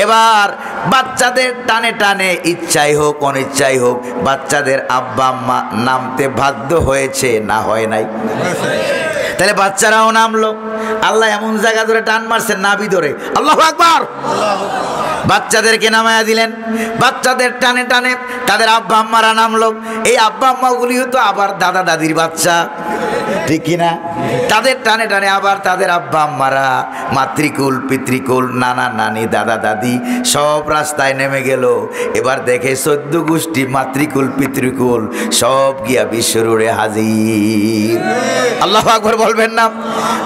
এবার বাচ্চাদের টানে টানে, ইচ্ছাই হোক অনিচ্ছাই হোক, বাচ্চাদের আব্বা আম্মা নামতে বাধ্য হয়েছে, না হয় নাই? তাহলে বাচ্চারাও নামলো। আল্লাহ এমন জায়গা ধরে টান মারছেন, নাভি ধরে। আল্লাহু আকবার। বাচ্চাদেরকে নামায়া দিলেন। বাচ্চাদের টানে টানে তাদের আব্বা আম্মারা নামলো। এই আব্বা আম্মাগুলি হতো আবার দাদা দাদির বাচ্চা, ঠিক কিনা? তাদের টানে টানে আবার তাদের আব্বা আম্মারা, মাতৃকুল পিতৃকুল, নানা নানি, দাদা দাদি সব রাস্তায় নেমে গেল। এবার দেখে ১৪ গোষ্ঠী, মাতৃকুল পিতৃকুল সব গিয়া বিশ্ব রোডে হাজির। আল্লাহু আকবার বলবেন না?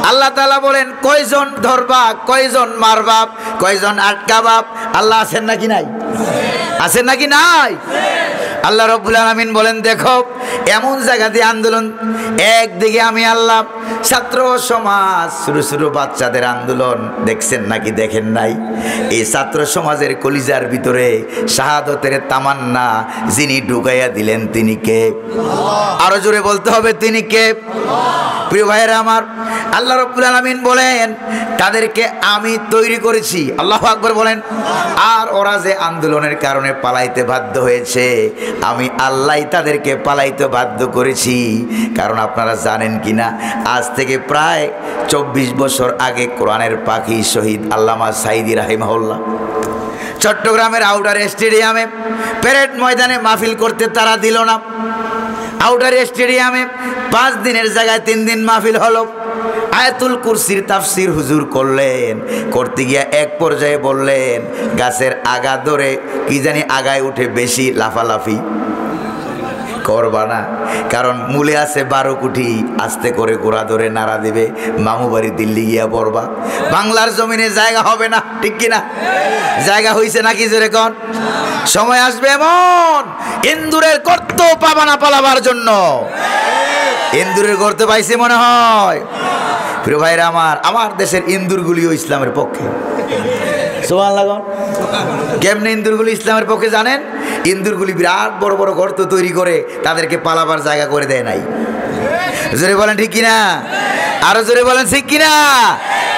আল্লাহ তাআলা বলেন কয়জন ধরবা, কয়জন মারবা, কয়জন আটকাবা? আল্লাহ আছেন নাকি নাই? আছেন নাকি নাই? আল্লাহ রাব্বুল আলামিন বলেন দেখো এমন জায়গা দিয়ে আন্দোলন, একদিকে আমি আল্লাহ, ছাত্র সমাজ, ছোটো ছোটো বাচ্চাদের আন্দোলন দেখছেন নাকি দেখেন নাই? এই ছাত্র সমাজের কলিজার ভিতরে শাহাদতের তামান্না যিনি ঢুকাইয়া দিলেন তিনি কে? আরো জোরে বলতে হবে, তিনি কে? প্রিয় ভাইয়েরা আমার, আল্লাহ রাব্বুল আলামিন বলেন তাদেরকে আমি তৈরি করেছি। আল্লাহু আকবার বলেন। আর ওরা যে আন্দোলনের কারণে পালাইতে বাধ্য হয়েছে, আমি আল্লাহ তাদেরকে পালাইতে বাধ্য করেছি। কারণ আপনারা জানেন কিনা, আজ থেকে প্রায় ২৪ বছর আগে কোরআনের পাখি শহীদ আল্লামা সাঈদী রাহিমাহুল্লাহ চট্টগ্রামের আউটার স্টেডিয়ামে প্যারেড ময়দানে মাহফিল করতে তারা দিল না। আউটার স্টেডিয়ামে 5 দিনের জায়গায় 3 দিন মাহফিল হলো। আয়াতুল কুরসির তাফসির হুজুর করলেন, করতে গিয়া এক পর্যায়ে বললেন গাছের আগা ধরে কি জানি আগায় উঠে বেশি লাফালাফি করবা না, কারণ মূলে আছে 12 কোটি, আস্তে করে গোড়া ধরে নাড়া দিবে, মামু বাড়ি দিল্লি গিয়া পড়বা। বাংলার জমিনে জায়গা হবে না, ঠিক কিনা? জায়গা হইছে নাকি জোরে কোন? সময় আসবে এমন ইন্দুরের গর্ত পাবা না পালাবার জন্য। ইন্দুরের গর্ত পাইছে মনে হয়। প্রিয় ভাইরা আমার, আমার দেশের ইন্দুরগুলিও ইসলামের পক্ষে। সুবহানাল্লাহ। কেমনে ইন্দুরগুলি ইসলামের পক্ষে জানেন? ইন্দুরগুলি বিরাট বড় বড় গর্ত তৈরি করে তাদেরকে পালাবার জায়গা করে দেয় নাই। জোরে বলেন ঠিক কিনা? আরো জোরে বলেন ঠিক কিনা?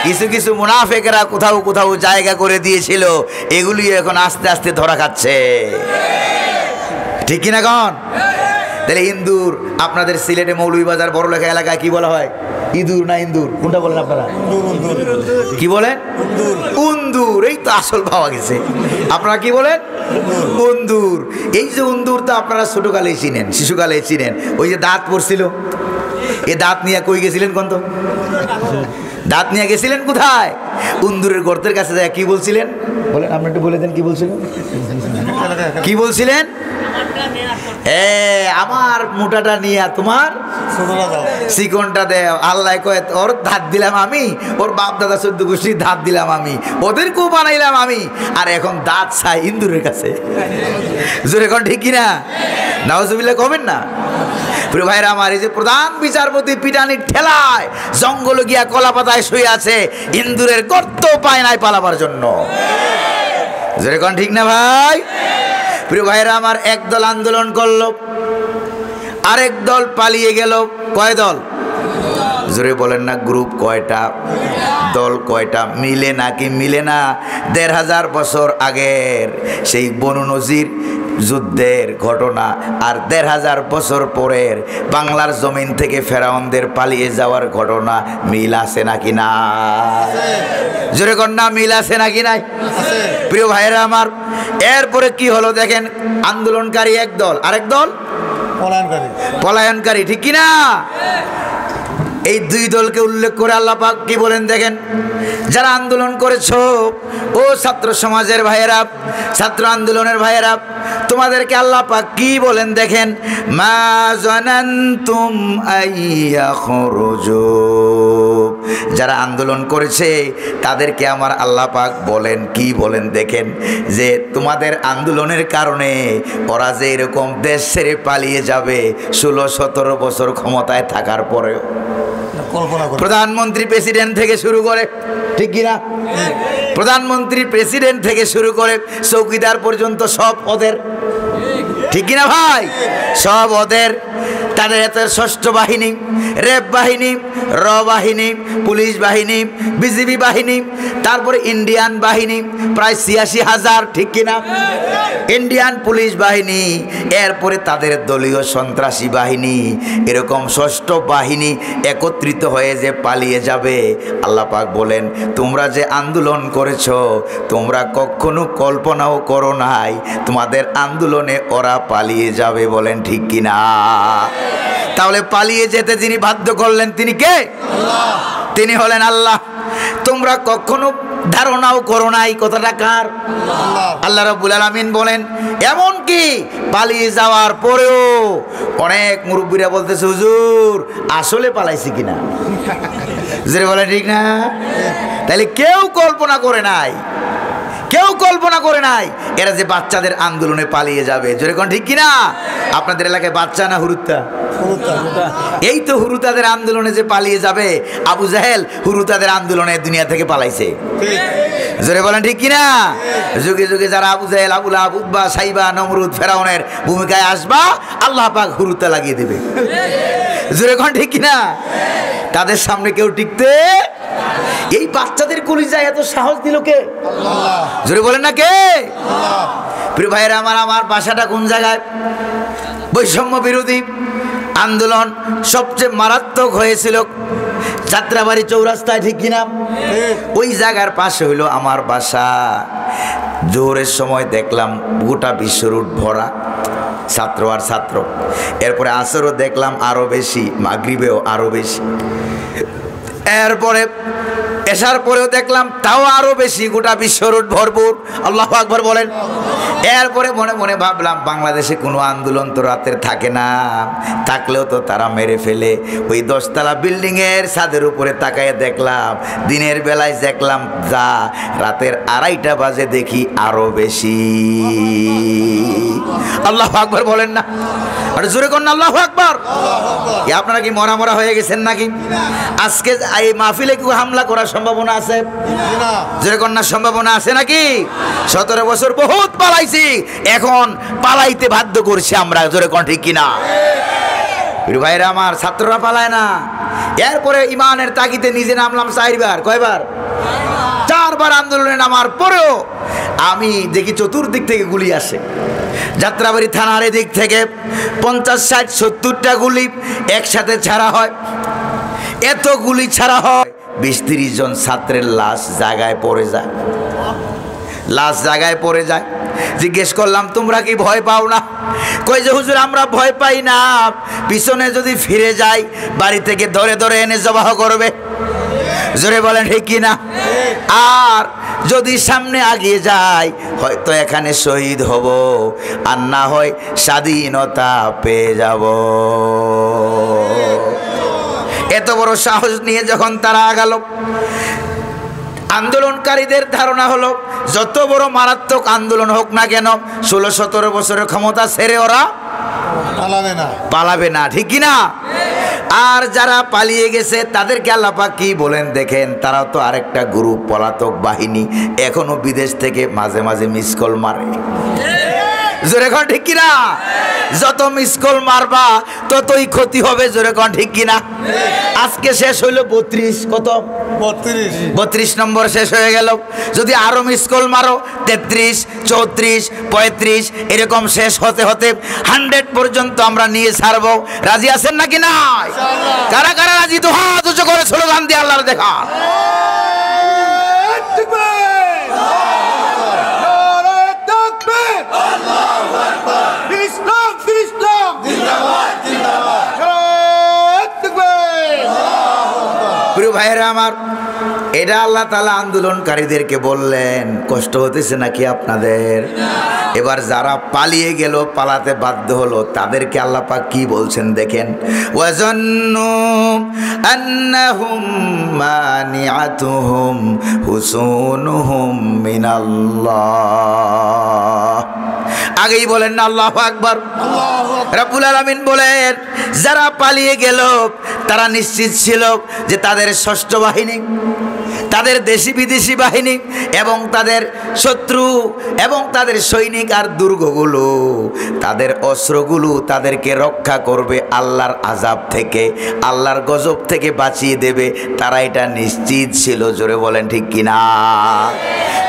কিছু কিছু মুনাফিকরা কোথাও কোথাও জায়গা করে দিয়েছিল, এগুলি এখন আস্তে আস্তে ধরা খাচ্ছে। ঠিক কিনা কন? তাহলে ইন্দুর, আপনাদের সিলেটে মৌলভীবাজার বড়লেখা এলাকায় কি বলা হয়? ইঁদুর না ইন্দুর, কোনটা বলেন আপনারা? কি বলেন? উন্দুর। এই তো আসল পাওয়া গেছে। আপনারা কি বলেন? উন্দুর। এই যে উন্দুর তো আপনারা ছোটকালেই চিনেন, শিশুকালেই চিনেন। ওই যে দাঁত পড়ছিল, এ দাঁত নিয়ে কই গেছিলেন কোন? তো দাঁত নিয়ে গেছিলেন কোথায়? উন্দুরের গর্তের কাছে যায় কি বলছিলেন বলেন? আপনি একটু বলে দেন কি বলছিলেন? কি বলছিলেন? আমার মোটাটা নিয়ে তোমার চিকনটা দেও। আল্লাহ কয় ওর ধাত দিলাম আমি, ওর বাপ দাদা 14 গোষ্ঠীর ধাত দিলাম আমি, ওদেরকেও বানাইলাম আমি, আর এখন দাঁত চাই ইন্দুরের কাছে। জোরে কোন ঠিক কিনা? নাউজুবিল্লাহ কবেন না? প্রিয় ভাইরা আমার, এই যে প্রধান বিচারপতি পিটানির ঠেলায় জঙ্গলে গিয়া কলা পাতায় শুয়ে আছে, ইন্দুরের গর্ত পায় নাই পালাবার জন্য। জোরে কোন ঠিক না ভাই? প্রিয় ভাইরা আমার, একদল আন্দোলন করলো, আরেক দল পালিয়ে গেল। কয় দল? জোরে বলেন না। গ্রুপ কয়টা? দল কয়টা? মিলে নাকি মিলে না? 1500 বছর আগের সেই বনু নজির যুদ্ধের ঘটনা আর 1500 বছর পরের বাংলার জমিন থেকে ফেরাউনদের পালিয়ে যাওয়ার ঘটনা মিল আছে নাকি না? জোরে কন্যা মিল আছে নাকি নাই? প্রিয় ভাইরা আমার, এরপরে কি হলো দেখেন, আন্দোলনকারী এক দল, আরেক দল পলায়নকারী। ঠিক কিনা? এই দুই দলকে উল্লেখ করে আল্লাহ পাক কি বলেন দেখেন, যারা আন্দোলন করেছো ও ছাত্র সমাজের ভাইয়েরা, ছাত্র আন্দোলনের ভাইয়েরা, তোমাদেরকে আল্লাহ পাক কি বলেন দেখেন, মা জানান্তুম আইয়াখরুজু। যারা আন্দোলন করেছে তাদেরকে আমার আল্লাহ পাক বলেন কি বলেন দেখেন, যে তোমাদের আন্দোলনের কারণে ওরা যে এরকম দেশ ছেড়ে পালিয়ে যাবে 16-17 বছর ক্ষমতায় থাকার পরেও। প্রধানমন্ত্রী প্রেসিডেন্ট থেকে শুরু করে, ঠিক কিনা? প্রধানমন্ত্রী প্রেসিডেন্ট থেকে শুরু করে চৌকিদার পর্যন্ত সব ওদের। ঠিক কিনা ভাই? সব ওদের। তাদের এত ষষ্ঠ বাহিনী, র্যাব বাহিনী, র বাহিনী, পুলিশ বাহিনী, বিজিবি বাহিনী, তারপরে ইন্ডিয়ান বাহিনী প্রায় 86,000। ঠিক কিনা? ইন্ডিয়ান পুলিশ বাহিনী, এরপরে তাদের দলীয় সন্ত্রাসী বাহিনী, এরকম ষষ্ঠ বাহিনী একত্রিত হয়ে যে পালিয়ে যাবে। আল্লাহ পাক বলেন, তোমরা যে আন্দোলন করেছো তোমরা কখনো কল্পনাও করো নাই তোমাদের আন্দোলনে ওরা পালিয়ে যাবে। বলেন ঠিক কিনা? তাহলে পালিয়ে যেতে যিনি বাধ্য করলেন তিনি কে? তিনি হলেন আল্লাহ। তোমরা কখনো ধারণাও করো নাই কথাটা কার? আল্লাহ রাব্বুল আলামিন বলেন, এমন কি পালিয়ে যাওয়ার পরেও অনেক মুরব্বীরা বলতেছে, হুজুর আসলে পালাইছি কিনা? হুজুরে বলেন ঠিক না? তাহলে কেউ কল্পনা করে নাই, কেউ কল্পনা করে নাই এরা যে বাচ্চাদের আন্দোলনে পালিয়ে যাবে। জোরে কোন ঠিক কিনা? আপনাদের এলাকায় বাচ্চা না হুরুতা? এই তো হুরুতাদের আন্দোলনে যে পালিয়ে যাবে। আবু জাহেল হুরুতাদের আন্দোলনে দুনিয়া থেকে পালাইছে। জোরে বলেন ঠিক কিনা? যুগে যুগে যারা আবু জাহেল, আবু লাহাব, উতবা, সাইবা, নমরুদ, ফেরাউনের ভূমিকায় আসবা, আল্লাহ পাক হুরুতা লাগিয়ে দেবে। জোরে কোন ঠিক কিনা? তাদের সামনে কেউ টিকতে, এই বাচ্চাদের কলিজায় এত সাহস দিল কে? জোরে বলেন না কে? প্রিয় ভাইয়েরা আমার, আমার বাসাটা কোন জায়গায়? বৈষম্য বিরোধী আন্দোলন সবচেয়ে মারাত্মক হয়েছিল যাত্রাবাড়ি চৌরাস্তায়। ঠিক কিনা? ওই জায়গার পাশে হইল আমার বাসা। জোহরের সময় দেখলাম গোটা বিশ্ব রুট ভরা ছাত্র আর ছাত্র। এরপরে আসরও দেখলাম আরো বেশি, মাগরিবেও আরো বেশি। এরপরে এসার পরেও দেখলাম তাও আরো বেশি, গোটা বিশ্ব রোড ভরপুর। আল্লাহু আকবার বলেন। এরপরে মনে মনে ভাবলাম, বাংলাদেশে কোনো আন্দোলন তো রাতের থাকে না, থাকলেও তো তারা মেরে ফেলে। ওই 10 তলা বিল্ডিং এর ছাদের উপরে তাকায় দেখলাম, দিনের বেলায় দেখলাম যা, রাতের 2:30 বাজে দেখি আরো বেশি। আল্লাহু আকবার বলেন না? আর জোরে কোন আল্লাহু আকবার। আপনারা কি মরা মরা হয়ে গেছেন নাকি? আজকে এই মাহফিলে কি হামলা করার সম্ভাবনা আছে? জোরে কোন না সম্ভাবনা আছে নাকি? 17 বছর বহুত পালাইছি, এখন পালাইতে বাধ্য করছি আমরা। জোরে কোন ঠিক কিনা? ভাইরা আমার, ছাত্ররা পালায় না, এরপরে ইমানের তাগিদে নিজে নামলাম 4 বার। কয়বার? 4 বার আন্দোলনে নামার পরেও আমি দেখি চতুর্দিক থেকে গুলি আসে। যাত্রাবাড়ি থানার এদিক থেকে 50, 60, 70টা গুলি একসাথে ছাড়া হয়। এত গুলি ছাড়া হয়, 20-30 জন ছাত্রের লাশ জায়গায় পড়ে যায়। লাশ জায়গায় পড়ে যায়। জিজ্ঞেস করলাম, তোমরা কি ভয় পাও না? কই যে হুজুর, আমরা ভয় পাই না, পিছনে যদি ফিরে যাই বাড়ি থেকে ধরে ধরে এনে জবাহ করবে। জোরে বলেন ঠিক কি না? আর যদি সামনে আগিয়ে যাই হয়তো এখানে শহীদ হব, আর না হয় স্বাধীনতা পেয়ে যাব। এত বড় সাহস নিয়ে যখন তারা আগালো, আন্দোলনকারীদের ধারণা হলো যত বড় মারাত্মক আন্দোলন হোক না কেন 16-17 বছরের ক্ষমতা ছেড়ে ওরা পালাবে না। ঠিক কি না? আর যারা পালিয়ে গেছে তাদেরকে আল্লাহ পাক কি বলেন দেখেন, তারাও তো আরেকটা গ্রুপ, পলাতক বাহিনী, এখনো বিদেশ থেকে মাঝে মাঝে মিস কল মারে। জোরে কোন ঠিক কিনা? যত মিস কল মারবা ততই ক্ষতি হবে। জোরে কোন ঠিক কিনা? আজকে শেষ হইলো 32, কত? 32 নম্বর শেষ হয়ে গেল। যদি আরো মিস কল মারো 33, 34, 35 এরকম শেষ হতে হতে 100 পর্যন্ত আমরা নিয়ে ছাড়বো। রাজি আছেন নাকি না? কারা কারা রাজি? তো হাত উঁচু করে স্লোগান দিয়ে আল্লাহর দেখা। প্রিয় ভাইয়েরা আমার, এটা আল্লাহ তাআলা আন্দোলনকারীদেরকে বললেন, কষ্ট হতেছে নাকি আপনাদের? এবার যারা পালিয়ে গেল, পালাতে বাধ্য হলো, তাদেরকে আল্লাহ পাক কি বলছেন দেখেন, ওয়াজান্নু আন্নাহুম মানিআতুহুম হুসুনুহুম মিনাল্লাহ। আগেই বলেন না আল্লাহু আকবার। রাব্বুল আলামিন বলেন, যারা পালিয়ে গেল তারা নিশ্চিত ছিল যে তাদের ষষ্ঠ বাহিনী, তাদের দেশি বিদেশি বাহিনী এবং তাদের শত্রু এবং তাদের সৈনিক আর দুর্গগুলো, তাদের অস্ত্রগুলো তাদেরকে রক্ষা করবে আল্লাহর আযাব থেকে, আল্লাহর গজব থেকে বাঁচিয়ে দেবে। তারা এটা নিশ্চিত ছিল। জোরে বলেন ঠিক কিনা?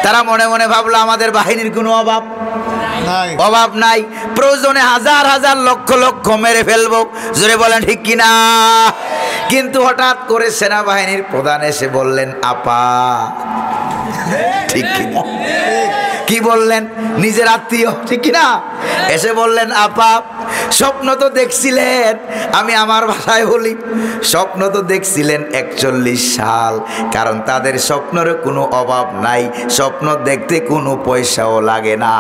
তারা মনে মনে ভাবলো আমাদের বাহিনীর কোনো অভাব নাই, প্রয়োজনে হাজার হাজার লক্ষ লক্ষ মেরে ফেলবো। জোরে বলেন ঠিক কিনা? কিন্তু হঠাৎ করে সেনাবাহিনীর প্রধান এসে বললেন, আপা। ঠিক কিনা? কি বললেন? নিজের আত্মীয়, ঠিক কিনা? এসে বললেন, আপা স্বপ্ন তো দেখছিলেন, আমি আমার ভাষায় বলি, স্বপ্ন তো দেখছিলেন 41 সাল, কারণ তাদের স্বপ্নের কোনো অভাব নাই, স্বপ্ন দেখতে কোনো পয়সাও লাগে না,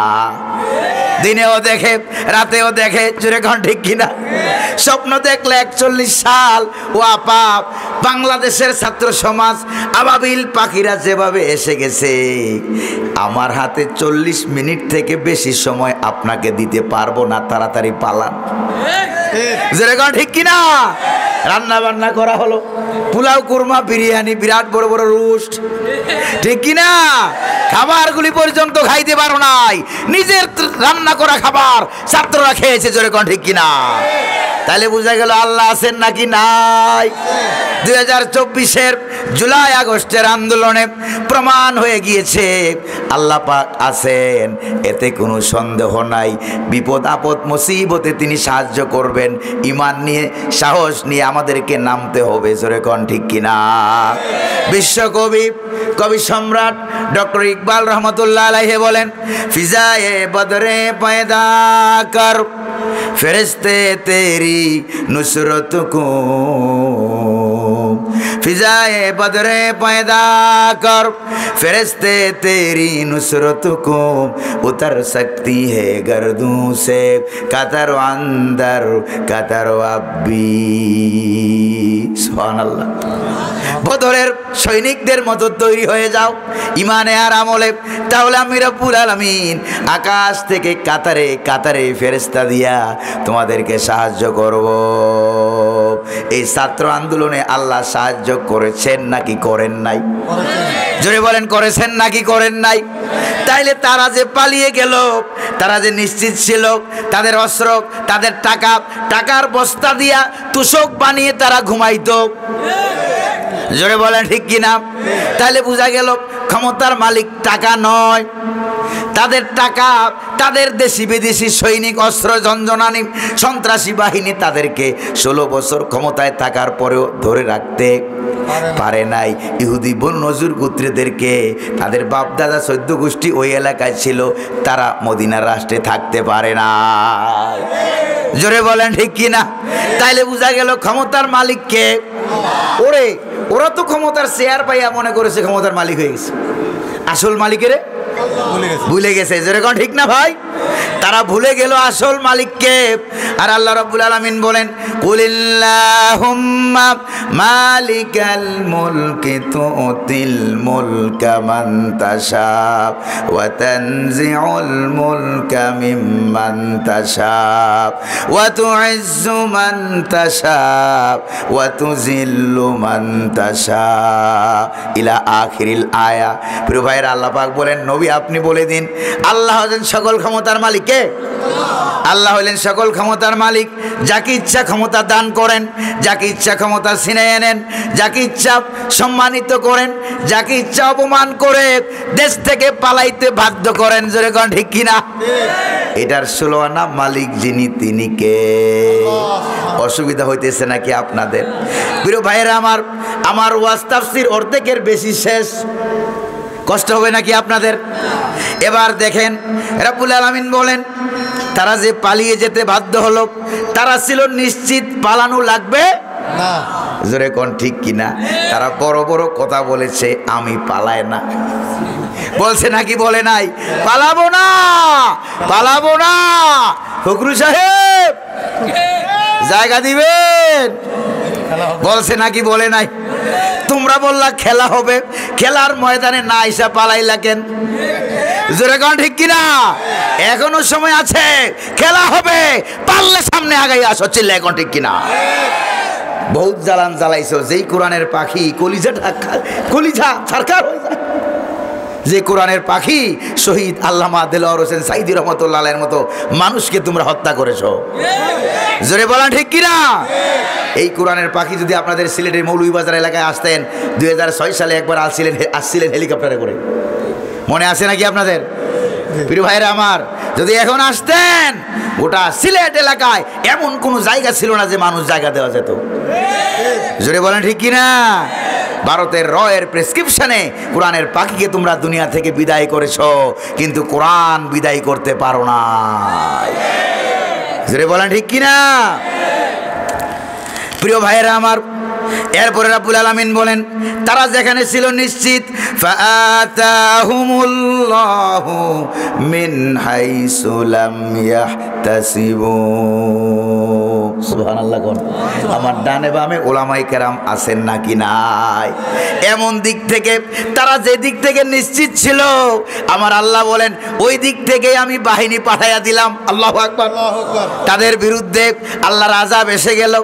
দিনেও দেখে রাতেও দেখে। জোরে কোন ঠিক কিনা? স্বপ্ন দেখলে 41 সাল। ও আপা, বাংলাদেশের ছাত্র সমাজ আবাবিল পাখিরা যেভাবে এসে গেছে, আমার হাতে 40 মিনিট থেকে বেশি সময় আপনাকে দিতে পারবো না, তাড়াতাড়ি পালান। জোরে কোন ঠিক কিনা? রান্না বান্না করা হলো, পোলাও, কুরমা, বিরিয়ানি, বিরাট বড় বড় রোস্ট, ঠিক কিনা? খাবারগুলি পর্যন্ত খাইতে পারো নাই, নিজের রান্না করা খাবার ছাত্ররা খেয়েছে। জোরে কোন ঠিক কিনা? তাহলে বোঝা গেল আল্লাহ আছেন নাকি নাই? 2024-এর জুলাই আগস্টের আন্দোলনে প্রমাণ হয়ে গিয়েছে আল্লাহ পাক আছেন, এতে কোনো সন্দেহ নাই। বিপদ আপদ মুসিবতে তিনি সাহায্য করবেন। ঈমান নিয়ে, সাহস নিয়ে আমাদেরকে নামতে হবে। জোরে কোন ঠিক কিনা? বিশ্বকবি, কবি সম্রাট ডক্টর ইকবাল রহমতুল্লাহ আলাইহি বলেন, ফিজায়ে বদরে পয়দা কর ফেরেশতে তেরি নুসরত কো, ফিজায়ে বদরে পয়দা কর ফেরেশতে তেরি নুসরত কো, উতর सकती है गर्दों से कतर अंदर कतर अब्बी। সুবহানাল্লাহ। বদরের সৈনিকদের মতো তৈরি হয়ে যাও ইমানে আর আমলে, তাহলে আমি রব্বুল আলামিন আকাশ থেকে কাতারে কাতারে ফেরেশতা দিয়া তোমাদেরকে সাহায্য করব। এই ছাত্র আন্দোলনে আল্লাহ সাহায্য করেছেন নাকি করেন নাই? জোরে বলেন করেছেন নাকি করেন নাই? তাইলে তারা যে পালিয়ে গেল, তারা যে নিশ্চিত ছিল তাদের অস্ত্র, তাদের টাকার বস্তা দিয়া তুষক বানিয়ে তারা ঘুমাইতো। জোরে বলেন ঠিক কিনা? তাহলে বোঝা গেল ক্ষমতার মালিক টাকা নয়, তাদের টাকা, তাদের দেশি বিদেশি সৈনিক, অস্ত্র, ঝনঝনানি সন্ত্রাসী বাহিনী তাদেরকে 16 বছর ক্ষমতায় থাকার পরেও ধরে রাখতে পারে নাই। ইহুদি বনু নজর গোত্রীদেরকে তাদের বাপ দাদা 14 গোষ্ঠী ওই এলাকায় ছিল, তারা মদিনার রাষ্ট্রে থাকতে পারে না। জোরে বলেন ঠিক কিনা? তাইলে বোঝা গেল ক্ষমতার মালিককে। ওরা তো ক্ষমতার শেয়ার পাইয়া মনে করেছে ক্ষমতার মালিক হয়ে গেছে, আসল মালিকের ভুলে গেছে। যেরকম ঠিক না ভাই? তারা ভুলে গেল আসল মালিককে। আর আল্লাহ রাব্বুল আলামিন বলেন, কুলিল্লাহুম্মা মালিকাল মুলকি তুতিল মুলকা মান তাশা ওয়া তানজিউল মুলকা মিম্মান তাশা ওয়া তুইজ্জু মান তাশা ওয়া তুযিল্লু মান তাশা ইলা আখিরিল আয়া। প্রিয় ভাইরা, আল্লাহ পাক বলেন, নবী আপনি বলে দিন আল্লাহ হলেন সকল ক্ষমতার মালিক। কে? আল্লাহ হলেন সকল ক্ষমতার মালিক। যাকে ইচ্ছা ক্ষমতা দান করেন, যাকে ইচ্ছা ক্ষমতা ছিনিয়ে নেন, যাকে ইচ্ছা সম্মানিত করেন, যাকে ইচ্ছা অপমান করে দেশ থেকে পালাইতে বাধ্য করেন। জোরে কোন ঠিক কিনা? এটার 16 আনা মালিক যিনি, তিনি কে? অসুবিধা হইতেছে নাকি আপনাদের? প্রিয় ভাইয়েরা আমার ওয়াজ তাফসীর অর্ধেকের বেশি শেষ, কষ্ট হবে নাকি আপনাদের? এবার দেখেন রাব্বুল আলামিন বলেন, তারা যে পালিয়ে যেতে বাধ্য হলো, তারা ছিল নিশ্চিত পালানো লাগবে না। জোরে কোন ঠিক কিনা? তারা বড় বড় কথা বলেছে, আমি পালাই না বলছে নাকি বলে নাই? পালাবো না, পালাবো না। ফখরুল সাহেব জায়গা দিবেন বলছে নাকি বলে নাই? তোমরা বললা খেলা হবে, খেলার ময়দানে না আইসা পালাইলা কেন? জোরে কোন ঠিক কিনা? এখনো সময় আছে, খেলা হবে, পারলে সামনে আগাই আসো, চিল্লা এখন ঠিক কিনা? বহুত জ্বালান জ্বালাইছো, যেই কোরআনের পাখি কলিজা সরকার হয়ে যায়। যে কোরআনের পাখি শহীদ আল্লামা দেলোয়ার হোসেন সাইদি রহমতুল্লাহ আলাইহির মতো মানুষকে তোমরা হত্যা করেছো। জোরে বলেন ঠিক কিনা? এই কোরআনের পাখি যদি আপনাদের সিলেটের মৌলভীবাজার এলাকায় আসতেন, 2006 সালে একবার আসছিলেন হেলিকপ্টারে করে, মনে আছে নাকি আপনাদের? প্রিয় ভাইরা আমার, যদি এখন আসতেন, গোটা সিলেট এলাকায় এমন কোনো জায়গা ছিল না যে মানুষ জায়গা দেওয়া যেত। জোরে বলেন ঠিক কিনা? ভারতের রয়ের প্রেসক্রিপশনে কোরআনের পাখিকে তোমরা দুনিয়া থেকে বিদায় করেছো, কিন্তু কোরআন বিদায় করতে পারো না। জোরে বলেন ঠিক কিনা? প্রিয় ভাইয়েরা আমার, এরপরে রাব্বুল আলামিন বলেন, তারা যেখানে ছিল নিশ্চিত, ফাআতাহুমুল্লাহু মিন হাইসু লাম ইয়াহতাসিবু। সুবহানাল্লাহ কোন? আমার ডানে বামে ওলামায়ে কেরাম আছেন নাকি নাই? এমন দিক থেকে তারা যে দিক থেকে নিশ্চিত ছিল, আমার আল্লাহ বলেন ওই দিক থেকে আমি বাহিনী পাঠাইয়া দিলাম। আল্লাহু আকবার। তাদের বিরুদ্ধে আল্লাহর আযাব এসে গেল,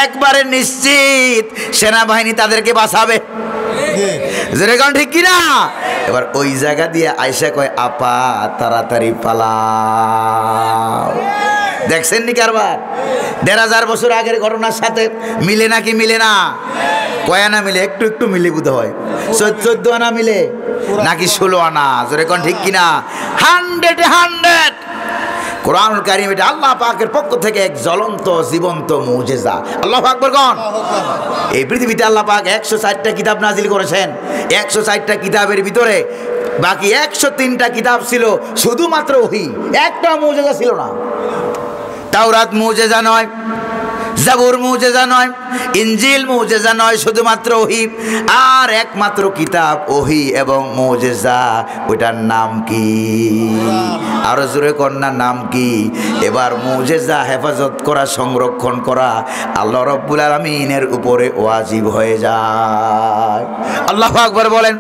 একবারে নিশ্চিত সেনাবাহিনী তাদেরকে বাঁচাবে। যেরকম ঠিক কিনা? এবার ওই জায়গা দিয়ে আয়েশা কয়, আপা তাড়াতাড়ি পালাও। দেখছেন নি কারবার? 1500 বছর আগের ঘটনার সাথে মিলে নাকি মিলে না? কয় আনা মিলে? একটু একটু মিলে বোধ হয়। 14 আনা মিলে নাকি 16 আনা? যেরকম ঠিক কিনা? 100 কোরআনুল কারীম এটা আল্লাহ পাকের পক্ষ থেকে এক জ্বলন্ত জীবন্ত মুজিজা। আল্লাহু আকবার কোন? এই পৃথিবীতে আল্লাহ পাক 160টা কিতাব নাজিল করেছেন। 160টা কিতাবের ভিতরে বাকি 103টা কিতাব ছিল শুধুমাত্র ওহী, একটা মুজিজা ছিল না। তাওরাত মুজিজা নয়, জাবুর মুজিজা নয়, ইনজিল মুজিজা নয়, শুধুমাত্র ওহী। আর একমাত্র কিতাব ওহী এবং মুজিজা, ওইটার নাম কি? আরো জোরে কন্যার নাম কি? এবার মুজিজা হেফাজত করা, সংরক্ষণ করা আল্লাহ রাব্বুল আলামিনের উপরে ওয়াজিব হয়ে যায়। আল্লাহু আকবার বলেন।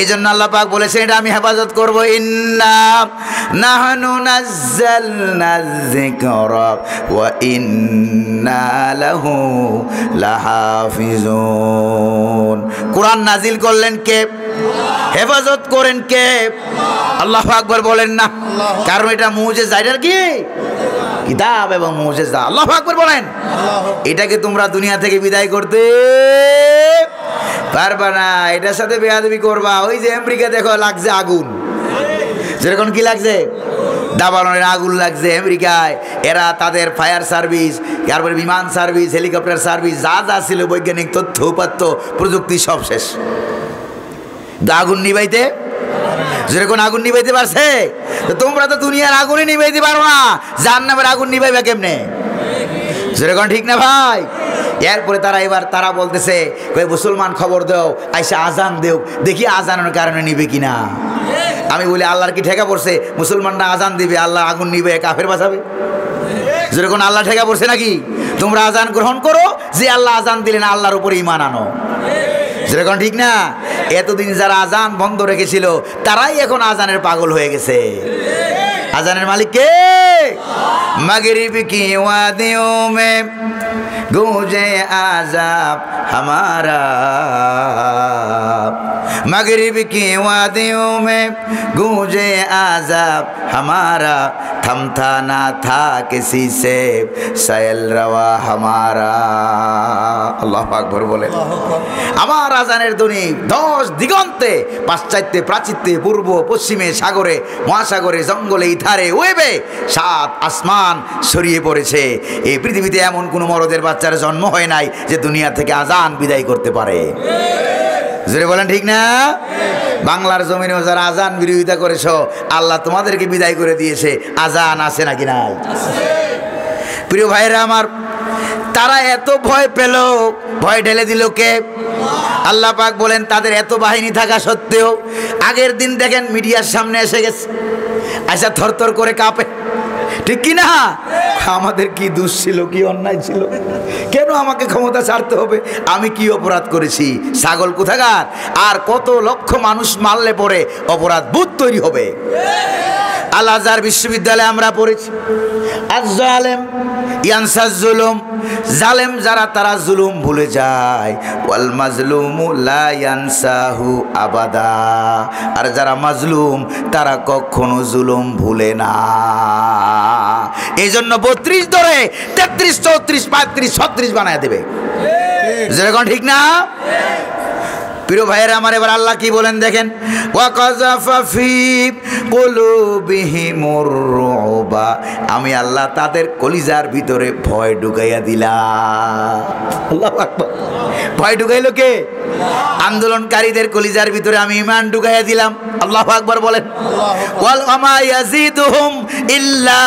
এই জন্য আল্লাহ পাক বলেছেন, এটা আমি হেফাজত করব। ইন্না নাহনু নাযালনা যিকরা ওয়া ইন্না লাহু লাহাফিজুন। কোরআন নাজিল করলেন কে? হেফাজত করেন কে? আল্লাহু আকবার বলেন না, কারণ এটা মুজিজা। এটার কি কিতাব এবং মুজিজা। আল্লাহু আকবার বলেন। এটাকে তোমরা দুনিয়া থেকে বিদায় করতে পারবা না, এটার সাথে বেয়াদবি করবা। ওই যে আমেরিকা দেখো লাগছে আগুন, যেরকম কি লাগছে দাবানলের আগুন লাগছে আমেরিকায়। এরা তাদের ফায়ার সার্ভিস, তারপরে বিমান সার্ভিস, হেলিকপ্টার সার্ভিস, যা যা ছিল বৈজ্ঞানিক তথ্য উপাত্ত প্রযুক্তি সব শেষ। আগুন নিবাইতে যেরকম আগুন নিবাইতে পারছে, তো তোমরা তো দুনিয়ার আগুনই নিবাইতে পারো না, জাহান্নামের আগুন নিবাইবা কেমনে? যেরকম ঠিক না ভাই? এরপরে তারা বলতেছে মুসলমান খবর দাও, আইসা আজান দেও, দেখি আজানের কারণে নিবে কিনা। আমি বলি আল্লাহর কি ঠেকা পড়ছে মুসলমানরা আজান দিবে আল্লাহ আগুন নিবে, কাফের বাঁচাবে? যেরকম আল্লাহ ঠেকা পড়ছে নাকি? তোমরা আজান গ্রহণ করো, যে আল্লাহ আজান দিলেন আল্লাহর উপরে ঈমান আনো। যেরকম ঠিক না? এতদিন যারা আজান বন্ধ রেখেছিল তারাই এখন আজানের পাগল হয়ে গেছে। আজানের মালিক কে? মাগরিব কি ওয়াদিও মে গूंजे आजाब हमारा, मगरिब की वादियों में गूंजे आजाब हमारा, थमता ना था किसी से सैल रवा हमारा। अल्लाह আকবার বলে। আমার আজানের ধ্বনি 10 দিগন্তে, পাশ্চাত্যে, প্রাচ্যে, পূর্ব পশ্চিমে, সাগরে, মহাসাগরে, জঙ্গলে, ইথারে, ওয়েবে 7 আসমান ছড়িয়ে পড়েছে। এই পৃথিবীতে এমন কোনো মরদের বাচ্চার জন্ম হয় নাই যে দুনিয়া থেকে আজান বিদায় করতে পারে। জোরে বলেন ঠিক না? বাংলার জমিনেও যারা আজান বিরোধিতা করেছ, আল্লাহ তোমাদেরকে বিদায় করে দিয়েছে। আজান আছে নাকি নাই? প্রিয় ভাইরা আমার, তারা এত ভয় পেল, ভয় ঢেলে দিল কে? আল্লাহ পাক বলেন তাদের এত বাহিনী থাকা সত্ত্বেও আগের দিন দেখেন মিডিয়ার সামনে এসে গেছে, আচ্ছা থরথর করে কাঁপে, ঠিক কি না? আমাদের কি দোষ ছিল, কি অন্যায় ছিল, কেন আমাকে ক্ষমতা ছাড়তে হবে, আমি কি অপরাধ করেছি? ছাগল কোথাকার! আর কত লক্ষ মানুষ মারলে পরে অপরাধ বোধ তৈরি হবে। আল আজহার বিশ্ববিদ্যালয়ে আমরা পড়েছি, আজ-জালেম ইয়ানসা জুলুম, জালেম যারা তারা জুলুম ভুলে যায়, ওয়াল মাজলুমু লা ইয়ানসাহু আবাদা, আর যারা মাজলুম তারা কখনো জুলুম ভুলে না। এই জন্য 32 ধরে 33, 34, 35, 36 বানায় দেবে। যেরকম ঠিক না? প্রিয় ভাইয়েরা আমার, এবার আল্লাহ কি বলেন দেখেন, ওয়াকাযাফা ফি কুলুবিহিমুর রুবা, আমি আল্লাহ তাদের কলিজার ভিতরে ভয় ঢুকাইয়া দিলাম। আল্লাহু আকবার। ভয় ঢুকাইলো কে? আন্দোলনকারীদের কলিজার ভিতরে আমি ঈমান ঢুকাইয়া দিলাম। আল্লাহু আকবার বলেন। ওয়াল আমা ইয়াজিদুহুম ইল্লা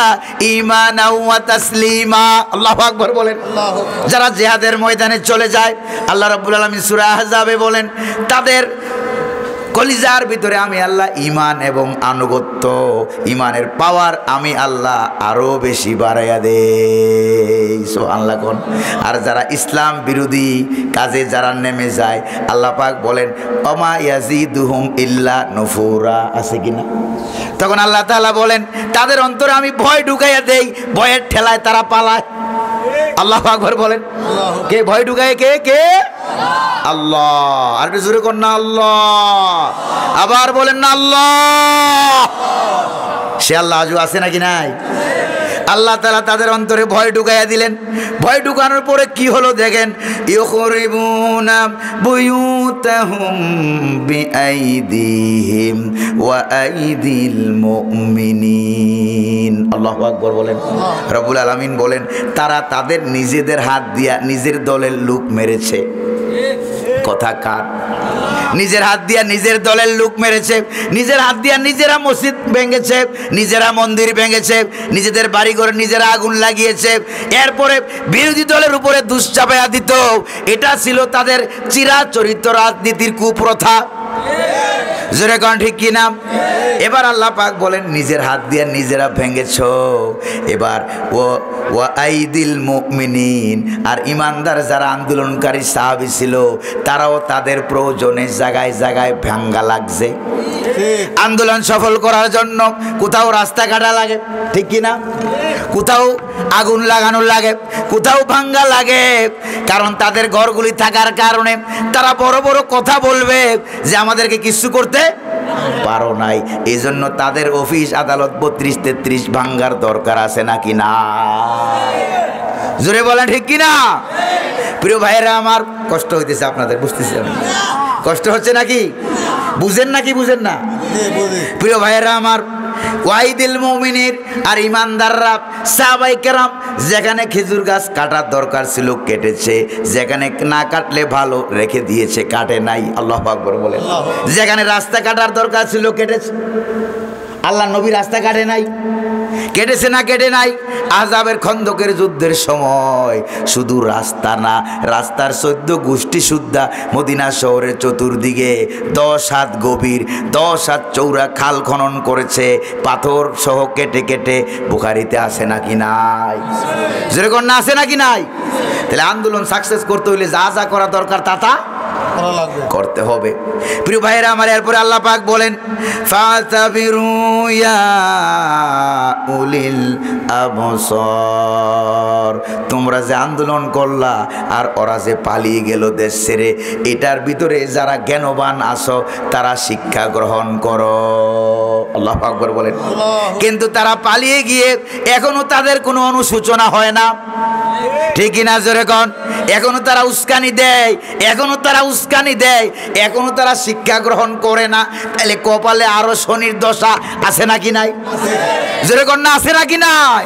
ঈমানাও ওয়া তাসলিমা। আল্লাহু আকবার বলেন। যারা জিহাদের ময়দানে চলে যায়, আল্লাহ রাব্বুল আলামিন সূরা আহজাবে বলেন তাদের কলিজার ভিতরে আমি আল্লাহ ঈমান এবং আনুগত্য, ঈমানের পাওয়ার আমি আল্লাহ আরো বেশি বাড়াইয়া দেই। সুবহানাল্লাহ কোন। আর যারা ইসলাম বিরোধী কাজে যারা নেমে যায়, আল্লাহ পাক বলেন ওমা ইয়াজিদুহুম ইল্লা নুফুরা, আছে কিনা? তখন আল্লাহ তাআলা বলেন তাদের অন্তরে আমি ভয় ঢুকাইয়া দেই, ভয়ের ঠেলায় তারা পালায়। আল্লাহু আকবার বলেন। কে ভয় ঢুকায়? কে কে? আল্লাহ। আর একটু জোরে কর না আল্লাহ। আবার বলেন না আল্লাহ। সে আল্লাহ আজও আছে নাকি নাই? আল্লাহ তাআলা তাদের অন্তরে ভয় ঢুকাইয়া দিলেন। ভয় ঢুকানোর পরে কি হলো দেখেন, ইউখরিবুনা বুয়ুতাহুম বিআইদিহিম ওয়া আইদিল মুমিনিন। আল্লাহু আকবার বলেন। রব্বুল আলামিন বলেন তারা তাদের নিজেদের হাত দিয়া নিজের দলের লোক মেরেছে। কথা কার? নিজের হাত দিয়া নিজের দলের লোক মেরেছে, নিজের হাত দিয়া নিজেরা মসজিদ ভেঙেছে, নিজেরা মন্দির ভেঙেছে, নিজেদের বাড়িঘরে নিজেরা আগুন লাগিয়েছে। এরপরে বিরোধী দলের উপরে দুশ্চাপায়া দিত। এটা ছিল তাদের চিরাচরিত রাজনীতির কুপ্রথা। জোরে কোন ঠিক কিনা? এবার আল্লাহ পাক বলেন নিজের হাত দিয়ে নিজেরা ভেঙেছ। এবার ও আইদিল মুমিনিন, আর ইমানদার যারা আন্দোলনকারী সাহাবী ছিল তারাও তাদের প্রয়োজনে জায়গায় জায়গায় ভাঙ্গা লাগছে। আন্দোলন সফল করার জন্য কোথাও রাস্তা কাটা লাগে, ঠিক কিনা? কোথাও আগুন লাগানো লাগে, কোথাও ভাঙ্গা লাগে, কারণ তাদের ঘরগুলি থাকার কারণে তারা বড় বড় কথা বলবে যে আমাদেরকে কিছু করতে পারো নাই। এই জন্য তাদের অফিস আদালত 32-33 ভাঙ্গার দরকার আছে নাকি না? জোরে বলেন ঠিক কিনা? প্রিয় ভাইয়েরা আমার, কষ্ট হইতেছে আপনাদের, বুঝতেছি আমি, কষ্ট হচ্ছে নাকি? বুঝেন নাকি বুঝেন না? প্রিয় ভাইয়েরা আমার, ওয়াইদিল মুমিনের আর ইমানদাররা সাহাবায়ে কেরাম যেখানে খেজুর গাছ কাটার দরকার ছিল কেটেছে, যেখানে না কাটলে ভালো রেখে দিয়েছে, কাটে নাই। আল্লাহু আকবার বলেন। যেখানে রাস্তা কাটার দরকার ছিল কেটেছে, আল্লাহ নবী রাস্তা কাটে নাই, কেটেছে না কেটে নাই। আযাবের খন্দকের যুদ্ধের সময় শুধু রাস্তা না, রাস্তার 14 গোষ্ঠী সুদ্ধা মদিনা শহরের চতুর্দিকে 10 হাত গভীর 10 হাত চৌড়া খাল খনন করেছে, পাথর সহ কেটে কেটে। বুখারীতে আছে নাকি নাই? যেরকম না আছে নাকি নাই? তাহলে আন্দোলন সাকসেস করতে হইলে যা যা করা দরকার তা করতে হবে। প্রিয় ভাইয়েরা আমার, এরপরে আল্লাহ পাক বলেন ফাতাবিরু ইয়া উলিল আবসার, তোমরা যে আন্দোলন করলা আর ওরা যে পালিয়ে গেল দেশ ছেড়ে, এটার ভিতরে যারা জ্ঞানবান আছো তারা শিক্ষা গ্রহণ করো। আল্লাহু আকবার বলেন। কিন্তু তারা পালিয়ে গিয়ে এখনো তাদের কোনো অনুশোচনা হয় না, ঠিক কিনা জোরে কোন? এখনো তারা উস্কানি দেয়, এখনো তারা উস্কানি দেয়, এখনো তারা শিক্ষা গ্রহণ করে না। তাহলে কপালে আরো শনির দশা আছে নাকি নাই? জোরে কোন না আছে নাকি নাই?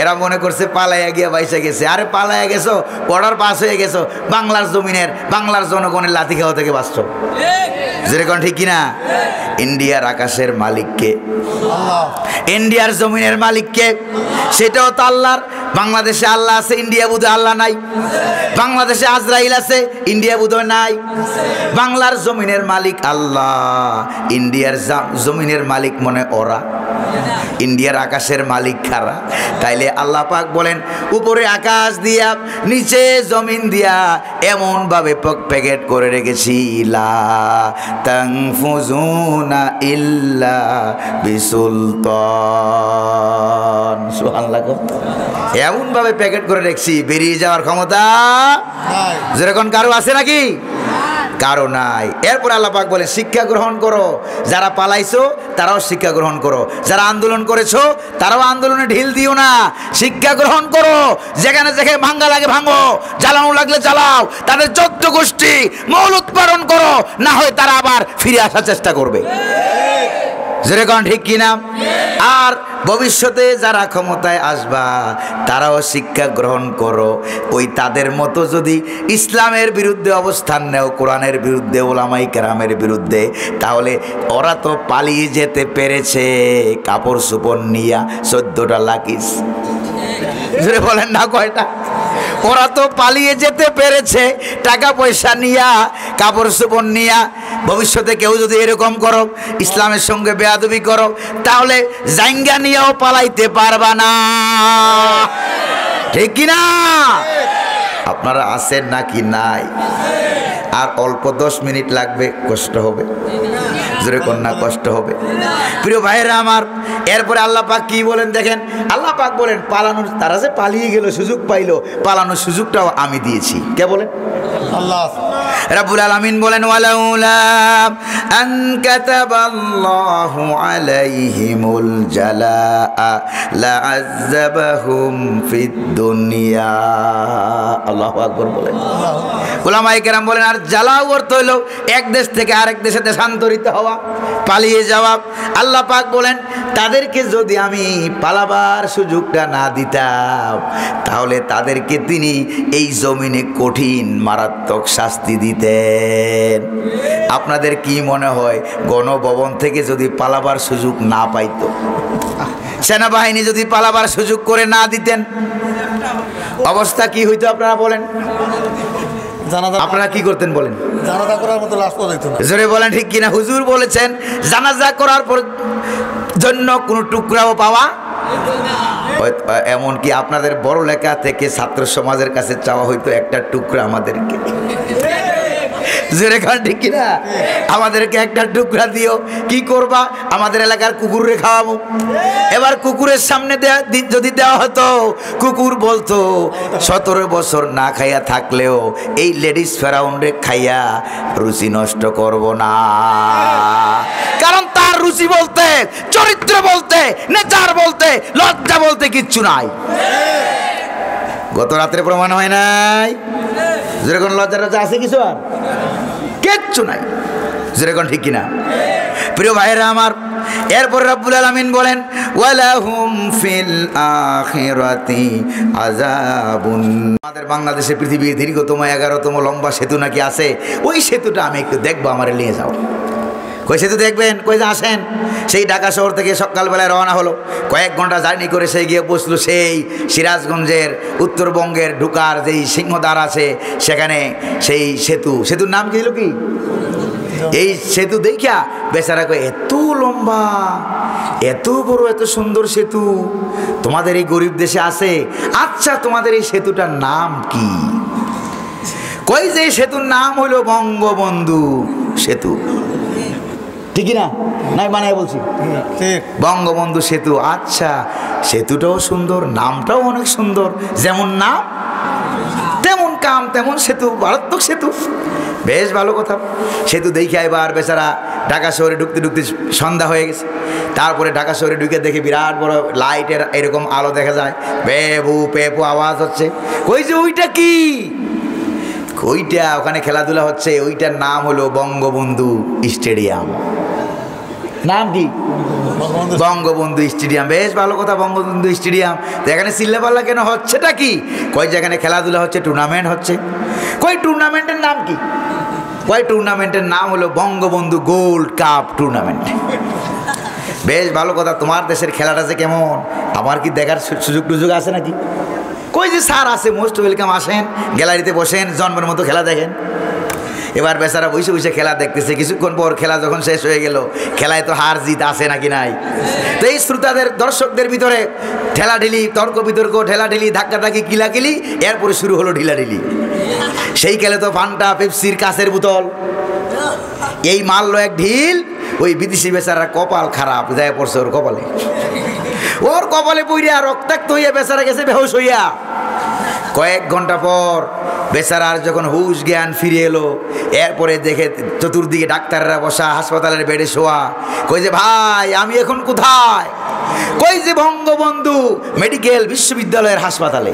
এরা মনে করছে পালাইয়া গিয়া বাইসে গেছে। আরে পালাইয়া গেছো, বর্ডার পাস হয়ে গেছো, বাংলার জমিনের বাংলার জনগণের লাথি খাওয়া থেকে বাঁচছো। যেরকম ঠিক কিনা? ইন্ডিয়ার আকাশের মালিককে, ইন্ডিয়ার জমিনের মালিককে, সেটাও তো আল্লাহর। বাংলাদেশে আল্লাহ আছে, ইন্ডিয়া বোধহয় আল্লাহ নাই। বাংলাদেশে আজরাইল আছে, ইন্ডিয়া বোধহয় নাই। বাংলার জমিনের মালিক আল্লাহ, ইন্ডিয়ার জমিনের মালিক মনে ওরা, ইন্ডিয়ার আকাশের মালিক খারা। তাইলে আল্লাহ পাক বলেন উপরে আকাশ দিয়া নিচে জমিন দিয়া এমন ভাবে প্যাকেট করে রেখেছি, লা তানফুজুনা ইল্লা বিসুলতান। সুবহানাল্লাহ। এমন ভাবে প্যাকেট করে রেখেছি, বেরিয়ে যাওয়ার ক্ষমতা যেরকম কারো আছে নাকি? কারো নাই। এরপর আল্লাহ পাক বলে শিক্ষা গ্রহণ করো, যারা পালাইছো তারাও শিক্ষা গ্রহণ করো, যারা আন্দোলন করেছো তারাও আন্দোলনে ঢিল দিও না, শিক্ষা গ্রহণ করো। যেখানে যেখানে ভাঙ্গা লাগে ভাঙো, জ্বালানো লাগলে জ্বালাও, তাদের 14 গোষ্ঠী মৌল উৎপাদন করো, না হয় তারা আবার ফিরে আসার চেষ্টা করবে। যেরকম ঠিক কিনা? আর ভবিষ্যতে যারা ক্ষমতায় আসবা তারাও শিক্ষা গ্রহণ করো। ওই তাদের মতো যদি ইসলামের বিরুদ্ধে অবস্থান নেও, কোরআনের বিরুদ্ধে, ওলামায়ে কেরামের বিরুদ্ধে, তাহলে ওরা তো পালিয়ে যেতে পেরেছে কাপড় চোপড় নিয়া 14টা লাকিস। জোরে বলেন না কয়টা? ওরা তো পালিয়ে যেতে পেরেছে টাকা পয়সা নিয়া, কাপড় চোপড় নিয়া। ভবিষ্যতে কেউ যদি এরকম করো, ইসলামের সঙ্গে বেয়াদবি করো, তাহলে জাইঙ্গা নিয়েও পালাইতে পারবা না, ঠিক কিনা? আপনারা আছেন নাকি নাই? আর অল্প 10 মিনিট লাগবে, কষ্ট হবে। জোরে কন্যা কষ্ট হবে। প্রিয় ভাইয়েরা আমার, এরপরে আল্লাহ পাক কি বলেন দেখেন। আল্লাহ পাক বলেন পালানোর, তারা যে পালিয়ে গেল, সুযোগ পাইলো, পালানোর সুযোগটাও আমি দিয়েছি। কে বলেন? আল্লাহ রাব্বুল আলামিন বলেন ওয়ালাউলা আন কাতাবাল্লাহু আলাইহিমুল জালাআ লাআযাবাহুম ফিদ দুনিয়া। আল্লাহু আকবার বলেন। উলামায়ে কেরাম বলেন আর জ্বালাও অর্থ হইল এক দেশ থেকে আরেক দেশে দেশান্তরিত হওয়া, পালিয়ে যাওয়া। আল্লাহ পাক বলেন তাদেরকে যদি আমি পালাবার সুযোগটা না দিতাম, তাহলে তাদেরকে তিনি এই জমিনে কঠিন মারাত্মক শাস্তি দিতেন। আপনাদের কি মনে হয় গণভবন থেকে যদি পালাবার সুযোগ না পাইতো, সেনাবাহিনী যদি পালাবার সুযোগ করে না দিতেন, অবস্থা কি হইতো আপনারা বলেন? আপনারা কি করতেন বলেন? জানাজা করার মতো লাশ পাওয়া যেত না। জোরে বলেন ঠিক কিনা? হুজুর বলেছেন জানাজা করার পর জন্য কোনো টুকরাও পাওয়া, এমনকি আপনাদের বড় লেখা থেকে ছাত্র সমাজের কাছে চাওয়া হইতো একটা টুকরা আমাদেরকে। জোরে খান ঠিক কিনা? আমাদেরকে একটা টুকরা দিও, কি করবা? আমাদের এলাকার কুকুরে খাওয়াবো। এবার কুকুরের সামনে যদি দেওয়া হতো, কুকুর বলতো 17 বছর না খাইয়া থাকলেও এই লেডিস ফেরাউন্ডে খাইয়া রুচি নষ্ট করব না, কারণ তার রুচি বলতে, চরিত্র বলতে, নেচার বলতে, লজ্জা বলতে কিচ্ছু নাই। গত রাত্রে প্রমাণ হয় নাই? যেরকম লজ্জা টজ্জা আছে কিছু আর কিচ্ছু নাই। যেরকম ঠিক কিনা? প্রিয় ভাইরা আমার, এরপরে রব্বুল আলামিন বলেন ওয়ালাহুম ফিল আখিরাতি আযাবুন। আমাদের বাংলাদেশে পৃথিবীর দীর্ঘতম 11তম লম্বা সেতু নাকি আছে, ওই সেতুটা আমি একটু দেখবো, আমারে নিয়ে যাও। কই সেতু দেখবেন? কই যে আসেন। সেই ঢাকা শহর থেকে সকালবেলায় রওনা হলো, কয়েক ঘন্টা জার্নি করে সে গিয়ে বসলো সেই সিরাজগঞ্জের উত্তরবঙ্গের ঢুকার যেই সিংহদ্বার আছে সেখানে। সেই সেতুর নাম কি দিল কি? এই সেতু দেখিয়া বেচারা কয় এত লম্বা, এত বড়, এত সুন্দর সেতু তোমাদের এই গরিব দেশে আছে? আচ্ছা তোমাদের এই সেতুটার নাম কি? কই যে সেতুর নাম হলো বঙ্গবন্ধু সেতু। ঠিক না? নাই বানায় বলছি, বঙ্গবন্ধু সেতু। আচ্ছা সেতুটাও সুন্দর, নামটাও অনেক সুন্দর, যেমন নাম তেমন কাম, তেমন সেতু, মারাত্মক সেতু। বেশ ভালো কথা। সেতু দেখে এবার বেচারা ঢাকা শহরে ঢুকতে ঢুকতে সন্ধ্যা হয়ে গেছে। তারপরে ঢাকা শহরে ঢুকে দেখে বিরাট বড় লাইটের এরকম আলো দেখা যায়, পেপু পেপু আওয়াজ হচ্ছে। কই যে ওইটা কি? ওইটা ওখানে খেলাধুলা হচ্ছে, ওইটার নাম হলো বঙ্গবন্ধু স্টেডিয়াম। নাম কি? বঙ্গবন্ধু স্টেডিয়াম। বেশ ভালো কথা, বঙ্গবন্ধু স্টেডিয়াম। তো এখানে চিল্লাপাল্লা কেন হচ্ছেটা কি? কই যেখানে খেলাধুলা হচ্ছে, টুর্নামেন্ট হচ্ছে। কই টুর্নামেন্টের নাম কি? কই টুর্নামেন্টের নাম হলো বঙ্গবন্ধু গোল্ড কাপ টুর্নামেন্ট। বেশ ভালো কথা। তোমার দেশের খেলাটা যে কেমন, আমার কি দেখার সুযোগ টুযোগ আছে নাকি? কই যে স্যার আছে, মোস্ট ওয়েলকাম, আসেন গ্যালারিতে বসেন, জন্মের মতো খেলা দেখেন। এবার বেচারা বসে বসে খেলা দেখতেছে। কিছুক্ষণ পর খেলা যখন শেষ হয়ে গেল, খেলায় তো হার জিত আছে নাকি নাই? তো এই শ্রোতাদের, দর্শকদের ভিতরে ঠেলাঢিলি, তর্ক বিতর্ক, ঠেলাঢিলি, ধাক্কাধাক্কি, কিলাকিলি, এরপরে শুরু হলো ঢিলাঢিলি। সেই খেলে তো ফান্টা, পেপসির কাঁচের বোতল, এই মারলো এক ঢিল। ওই বিদেশি বেচারা কপাল খারাপ, যায় পড়ছে ওর কপালে, ওর কপালে পইরা রক্তাক্ত হইয়া বেচারা গেছে বেহুশ হইয়া। কয়েক ঘন্টা পর বেচারার যখন হুশ জ্ঞান ফিরে এলো, এরপরে দেখে চতুর্দিকে ডাক্তাররা বসা, হাসপাতালের বেডে শোয়া। কই যে ভাই আমি এখন কোথায়? কই যে বঙ্গবন্ধু মেডিকেল বিশ্ববিদ্যালয়ের হাসপাতালে।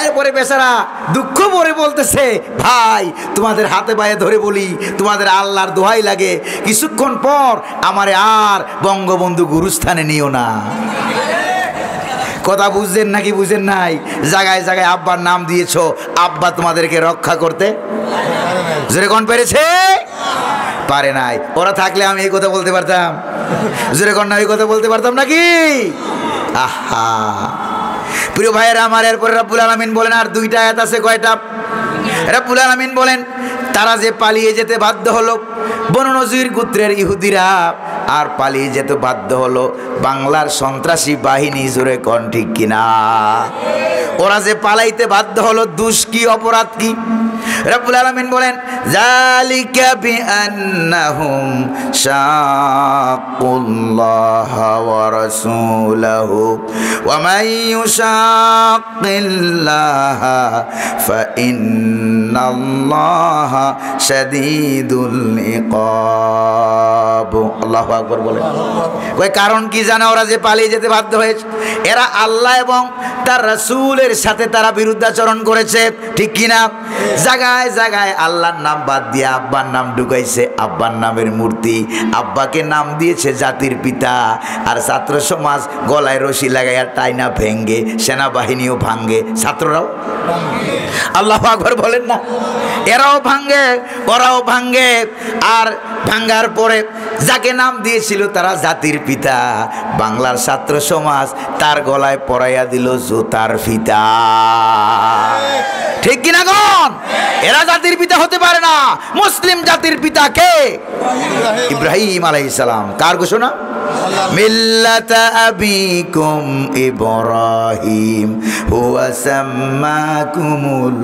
এরপরে বেচারা দুঃখ ভরে বলতেছে, ভাই তোমাদের হাতে পায়ে ধরে বলি, তোমাদের আল্লাহর দোহাই লাগে, কিছুক্ষণ পর আমারে আর বঙ্গবন্ধু গুরুস্থানে নিও না। কথা বুঝছেন নাকি বুঝেন নাই? জায়গায় জায়গায় আব্বার নাম দিয়েছো, আব্বা তোমাদেরকে রক্ষা করতে যেরকম পেরেছে পারে নাই। ওরা থাকলে আমি এই কথা বলতে পারতাম? যেরকম না এই কথা বলতে পারতাম নাকি? আহা প্রিয় ভাইয়েরা আমার, এরপরে রব্বুল আলামিন বলেন, আর দুইটা আয়াত আছে। কয়টা? রব্বুল আলামিন বলেন, তারা যে পালিয়ে যেতে বাধ্য হলো, বনু নজির গোত্রের ইহুদিরা, আর পালিয়ে যেতে বাধ্য হলো বাংলার সন্ত্রাসী বাহিনী। জোরে কোন ঠিক কিনা? ওরা যে পালাইতে বাধ্য হলো, দোষ কি, অপরাধ কি? রব্বুল আলামিন বলেন, যালিকা বিআন্নাহুম শাক্কুল্লাহা ওয়া রাসূলাহু ওয়া মান ইউশাক্কিল্লাহা ফাইন্নাল্লাহা শাদীদুল ইকাব। আল্লাহু আকবার বলেন। ওই কারণ কি জানা? ওরা যে পালিয়ে যেতে বাধ্য হয়েছে, এরা আল্লাহ এবং তার রাসূলের সাথে তারা বিরুদ্ধাচরণ করেছে, ঠিক কিনা? জায়গায় জায়গায় আল্লাহর নাম বাদ দিয়ে আব্বার নাম ঢুকাইছে, আব্বার নামের মূর্তি, আব্বাকে নাম দিয়েছে জাতির পিতা। আর ছাত্র সমাজ গলায় রশি লাগাইয়া টাইনা ভেঙ্গে, সেনাবাহিনীও ভাঙ্গে, ছাত্ররাও। আল্লাহু আকবার বলেন না? এরাও ভাঙ্গে, ওরাও ভাঙ্গে। আর ভাঙ্গার পরে যাকে নাম দিয়েছিল তারা জাতির পিতা, বাংলার ছাত্র সমাজ তার গলায় পরাইয়া দিল জুতার ফিতা। ঠিক কিনা গণ? এরা জাতির পিতা হতে পারে না। মুসলিম জাতির পিতা কে? ইব্রাহিম আলাইহিস সালাম। কার ঘোষণা? মিল্লাতা আবিকুম ইব্রাহিম হুয়া সাম্মাকুমুল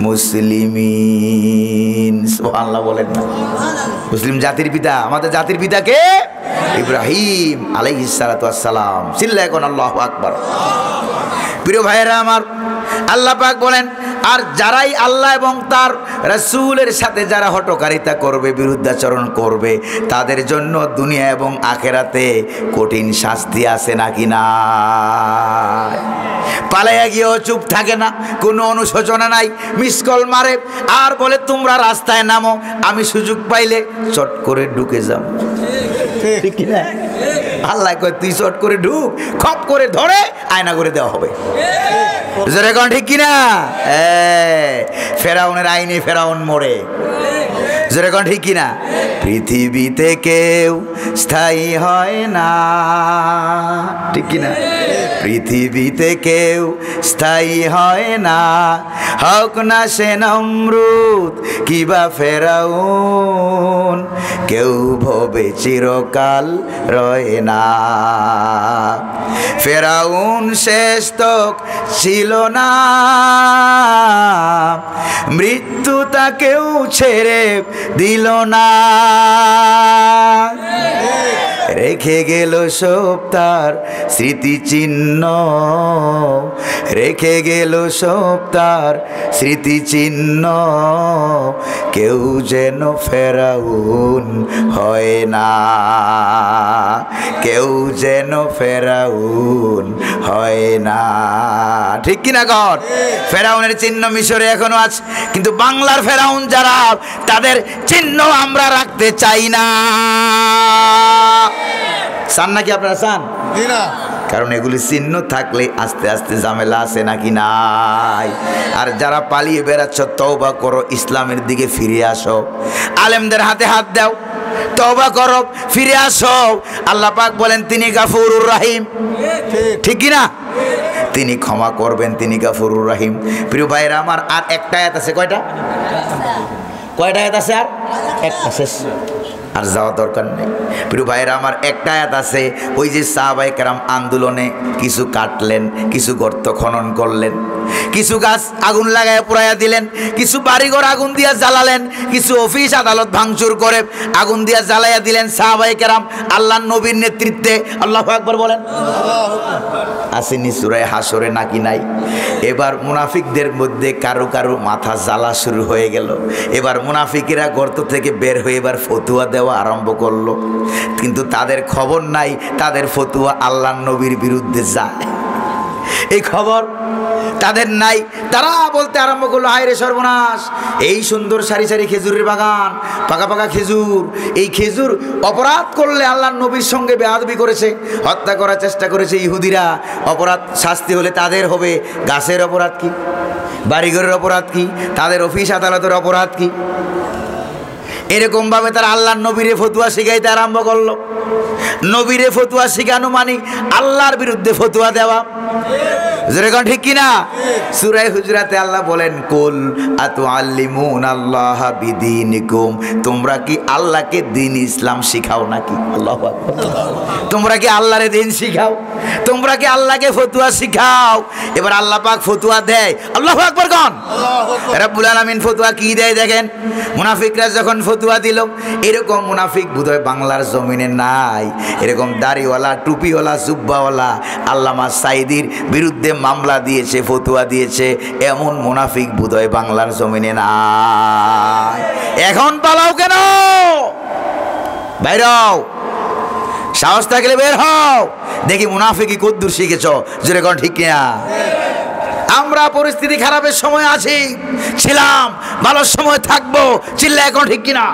মুসলিমিন। সুবহানাল্লাহ বলেন না? মুসলিম জাতির পিতা, আমাদের জাতির পিতা কে? ইব্রাহিম আলাইহিস সালাতু ওয়াস সালাম। চিল্লায় কোন আল্লাহু আকবার। প্রিয় ভাইয়েরা আমার, আল্লাহ পাক বলেন, আর যারাই আল্লাহ এবং তার রাসূলের সাথে যারা হঠকারিতা করবে, বিরুদ্ধাচরণ করবে, তাদের জন্য দুনিয়া এবং আখেরাতে কঠিন শাস্তি আছে নাকি না? পালাইয়া গিয়েও চুপ থাকে না, কোনো অনুশোচনা নাই, মিস কল মারে আর বলে তোমরা রাস্তায় নামো, আমি সুযোগ পাইলে চট করে ঢুকে যাব। ঠিক কি না? আল্লাহ কয় তুই চট করে ঢুক, খপ করে ধরে আয়না করে দেওয়া হবে। যেরকম ঠিক কিনা? ফেরাউনের আইনে ফেরাউন মরে। যেরকম ঠিক কিনা? পৃথিবীতে কেউ স্থায়ী হয় না। ঠিক কিনা? পৃথিবীতে কেউ স্থায়ী হয় না, হক না সে নমরুদ কিবা ফেরাউন, কেউ ভবে চিরকাল রয় না। ফেরাউন শেষ তক ছিল না, মৃত্যু তাকেও ছেড়ে দিল না। রেখে গেল সব তার স্মৃতিচিহ্ন, রেখে গেল সব তার স্মৃতিচিহ্ন, কেউ যেন ফেরাউন হয় না, কেউ যেন ফেরাউন হয় না। ঠিক কিনা গড? ফেরাউনের চিহ্ন মিশরে এখনো আছে, কিন্তু বাংলার ফেরাউন যারা, তাদের চিহ্ন আমরা রাখতে চাই না। চান নাকি আপনারা? চান? কারণ এগুলি চিহ্ন থাকলে আস্তে আস্তে ঝামেলা আছে নাকি নাই? আর যারা পালিয়ে বেড়াচ্ছ, তওবা করো, ইসলামের দিকে ফিরে আসো, আলেমদের হাতে হাত দাও, তওবা করো, ফিরে আসো। আল্লাহ পাক বলেন তিনি গাফুরুর রাহিম। ঠিক কি না? তিনি ক্ষমা করবেন, তিনি গাফুরুর রাহিম। প্রিয় ভাইরা আমার, আর একটা আয়াত আছে। কয়টা আয়াত আছে? আর একটা, শেষ, আর যাওয়া দরকার নেই। প্রিয় ভাইরা আমার, একটা আয়াত আছে, ওই যে সাহাবায়ে কেরাম আন্দোলনে কিছু কাটলেন, কিছু গর্ত খনন করলেন, কিছু গাছ আগুন লাগায় পুড়াইয়া দিলেন, কিছু বাড়িঘর আগুন দিয়া জ্বালালেন, কিছু অফিস আদালত ভাঙচুর করে আগুন দিয়া জ্বালাইয়া দিলেন সাহাবায়ে কেরাম আল্লাহর নবীর নেতৃত্বে। আল্লাহু আকবার বলেন। আসেনি সূরা হাসরে নাকি নাই? এবার মুনাফিকদের মধ্যে কারো কারো মাথা জ্বালা শুরু হয়ে গেল। এবার মুনাফিকেরা গর্ত থেকে বের হয়ে এবার ফতুয়া দেওয়া আরম্ভ করলো, কিন্তু তাদের খবর নাই তাদের ফতুয়া আল্লাহর নবীর বিরুদ্ধে যায়, এই খবর তাদের নাই। তারা বলতে আরম্ভ করলো, হায় রে সর্বনাশ, এই সুন্দর সারি সারি খেজুরের বাগান, পাকা পাকা খেজুর, এই খেজুর অপরাধ করলে আল্লাহর নবীর সঙ্গে বেয়াদবি করেছে, হত্যা করার চেষ্টা করেছে ইহুদিরা, অপরাধ শাস্তি হলে তাদের হবে। গাছের অপরাধ কি? বাড়িঘরের অপরাধ কি? তাদের অফিস আদালতের অপরাধ কি? এরকম ভাবে তারা আল্লাহর নবীরে ফতুয়া শিখাইতে আরম্ভ করলো। নবীরে ফতুয়া শিখানো মানে আল্লাহর বিরুদ্ধে ফতুয়া দেওয়া। যেরকম ঠিক কিনা? সূরা হুজুরাতে আল্লাহ বলেন, কুল আতুআল্লিমুনাল্লাহা বিদীনিকুম, তোমরা কি আল্লাহকে দ্বীন ইসলাম শিখাও নাকি? আল্লাহু আকবার। তোমরা কি আল্লাহর দ্বীন শিখাও? তোমরা কি আল্লাহকে ফতুয়া শিখাও? এবার আল্লাহ পাক ফতুয়া দেয়। আল্লাহু আকবার কোন? রব্বুল আলামিন ফতুয়া কি দেয় দেখেন। মুনাফিকরা যখন ফতুয়া দিল, এরকম মুনাফিক বোধহয় বাংলার জমিনে নাই। এরকম দাড়িওয়ালা, টুপিওয়ালা, জুব্বাওয়ালা আল্লামা সাইদির বিরুদ্ধে মামলা দিয়েছে, ফতুয়া দিয়েছে, এমন মুনাফিক বোধহয় বাংলার জমিনে নাই। এখন পালাও কেন? বাইরাও, সাহস থাকলে বের হও, দেখি মুনাফিকি কদ্দুর শিখেছ। যেরকম ঠিক কিনা? আমরা পরিস্থিতি খারাপের সময় আছি, ছিলাম, ভালো সময় থাকবো, চিল্লা এখন ঠিক কিনা?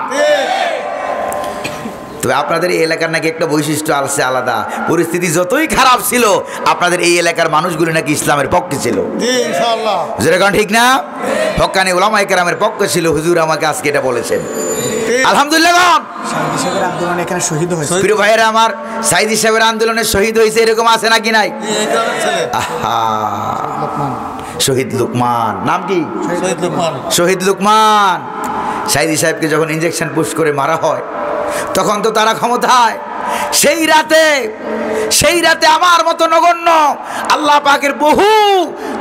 তবে আপনাদের এই এলাকার নাকি একটা বৈশিষ্ট্য আছে আলাদা, পরিস্থিতি যতই খারাপ ছিল আপনাদের এই এলাকার মানুষগুলো নাকি ইসলামের পক্ষে ছিল। ইনশাআল্লাহ। যেরকম ঠিক না? হক্কানি উলামায়ে কেরামের পক্ষে ছিল। হুজুর আমাকে আজকে এটা বলেছেন। আলহামদুলিল্লাহ। আন্দোলনে এখানে শহীদ হয়েছে। প্রিয় ভাইয়েরা আমার, সাইদি সাহেবের আন্দোলনে শহীদ হয়েছে, এরকম আছে নাকি নাই? শহীদ লুকমান। নাম কি? শহীদ লুকমান। শহীদ লুকমান। সাইদি সাহেবকে যখন ইঞ্জেকশন পুশ করে মারা হয় তখন তো তারা ক্ষমতায়। সেই রাতে আমার মতো নগণ্য আল্লাহ পাকের বহু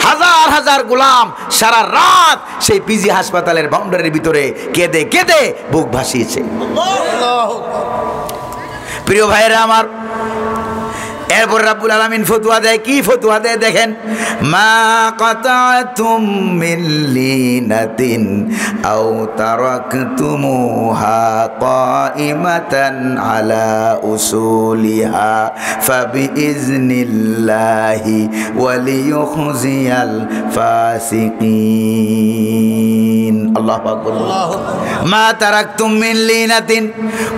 হাজার হাজার গোলাম সারা রাত সেই পিজি হাসপাতালের বাউন্ডারির ভিতরে কেঁদে কেঁদে বুক ভাসিয়েছে। প্রিয় ভাইয়েরা আমার, এরপর রাব্বুল আলামিন ফতোয়া দেয়। কি ফতোয়া দেয় দেখেন, মা কাতাতুম মিন লিনাতিন আও তারাকতুমুহা কাইমাতান আলা উসুলিহা ফাবিইজনিল্লাহি ওয়ালিয়ুখজিয়াল ফাসিকিন। আল্লাহু আকবার। মা তারাকতুম মিন লিনাতিন,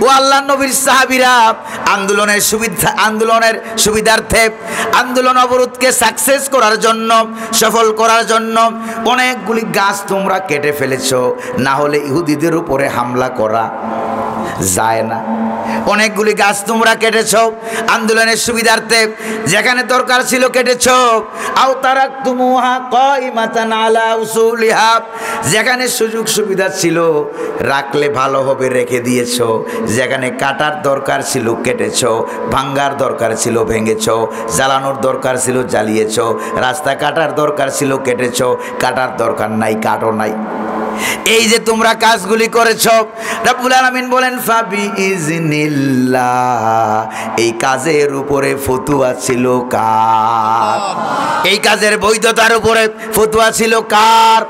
ও আল্লাহর নবীর সাহাবীরা, আন্দোলনের সুবিধার্থে আন্দোলন অবরোধকে সাকসেস করার জন্য, সফল করার জন্য অনেকগুলি গাছ তোমরা কেটে ফেলেছো, না হলে ইহুদিদের উপরে হামলা করা যায় না। অনেকগুলি গাছ তোমরা কেটেছো আন্দোলনের সুবিধার্থে, যেখানে দরকার ছিল কেটেছো। আও তারাকতুমুহা কাইমাতান আলা উসুলিহা, যেখানে সুযোগ সুবিধা ছিল রাখলে ভালো হবে রেখে দিয়েছো, যেখানে কাটার দরকার ছিল কেটেছো, ভাঙ্গার দরকার ছিল ভেঙেছো, জ্বালানোর দরকার ছিল জ্বালিয়েছো, রাস্তা কাটার দরকার ছিল কেটেছো, কাটার দরকার নাই কাটো নাই। এই যে তোমরা কাজগুলি করেছো, রাব্বুল আলামিন বলেন ফাবিইজনিল্লাহ, এই কাজের উপরে ফতোয়া ছিল কার? এই কাজের বৈধতার উপরে ফতোয়া ছিল কার?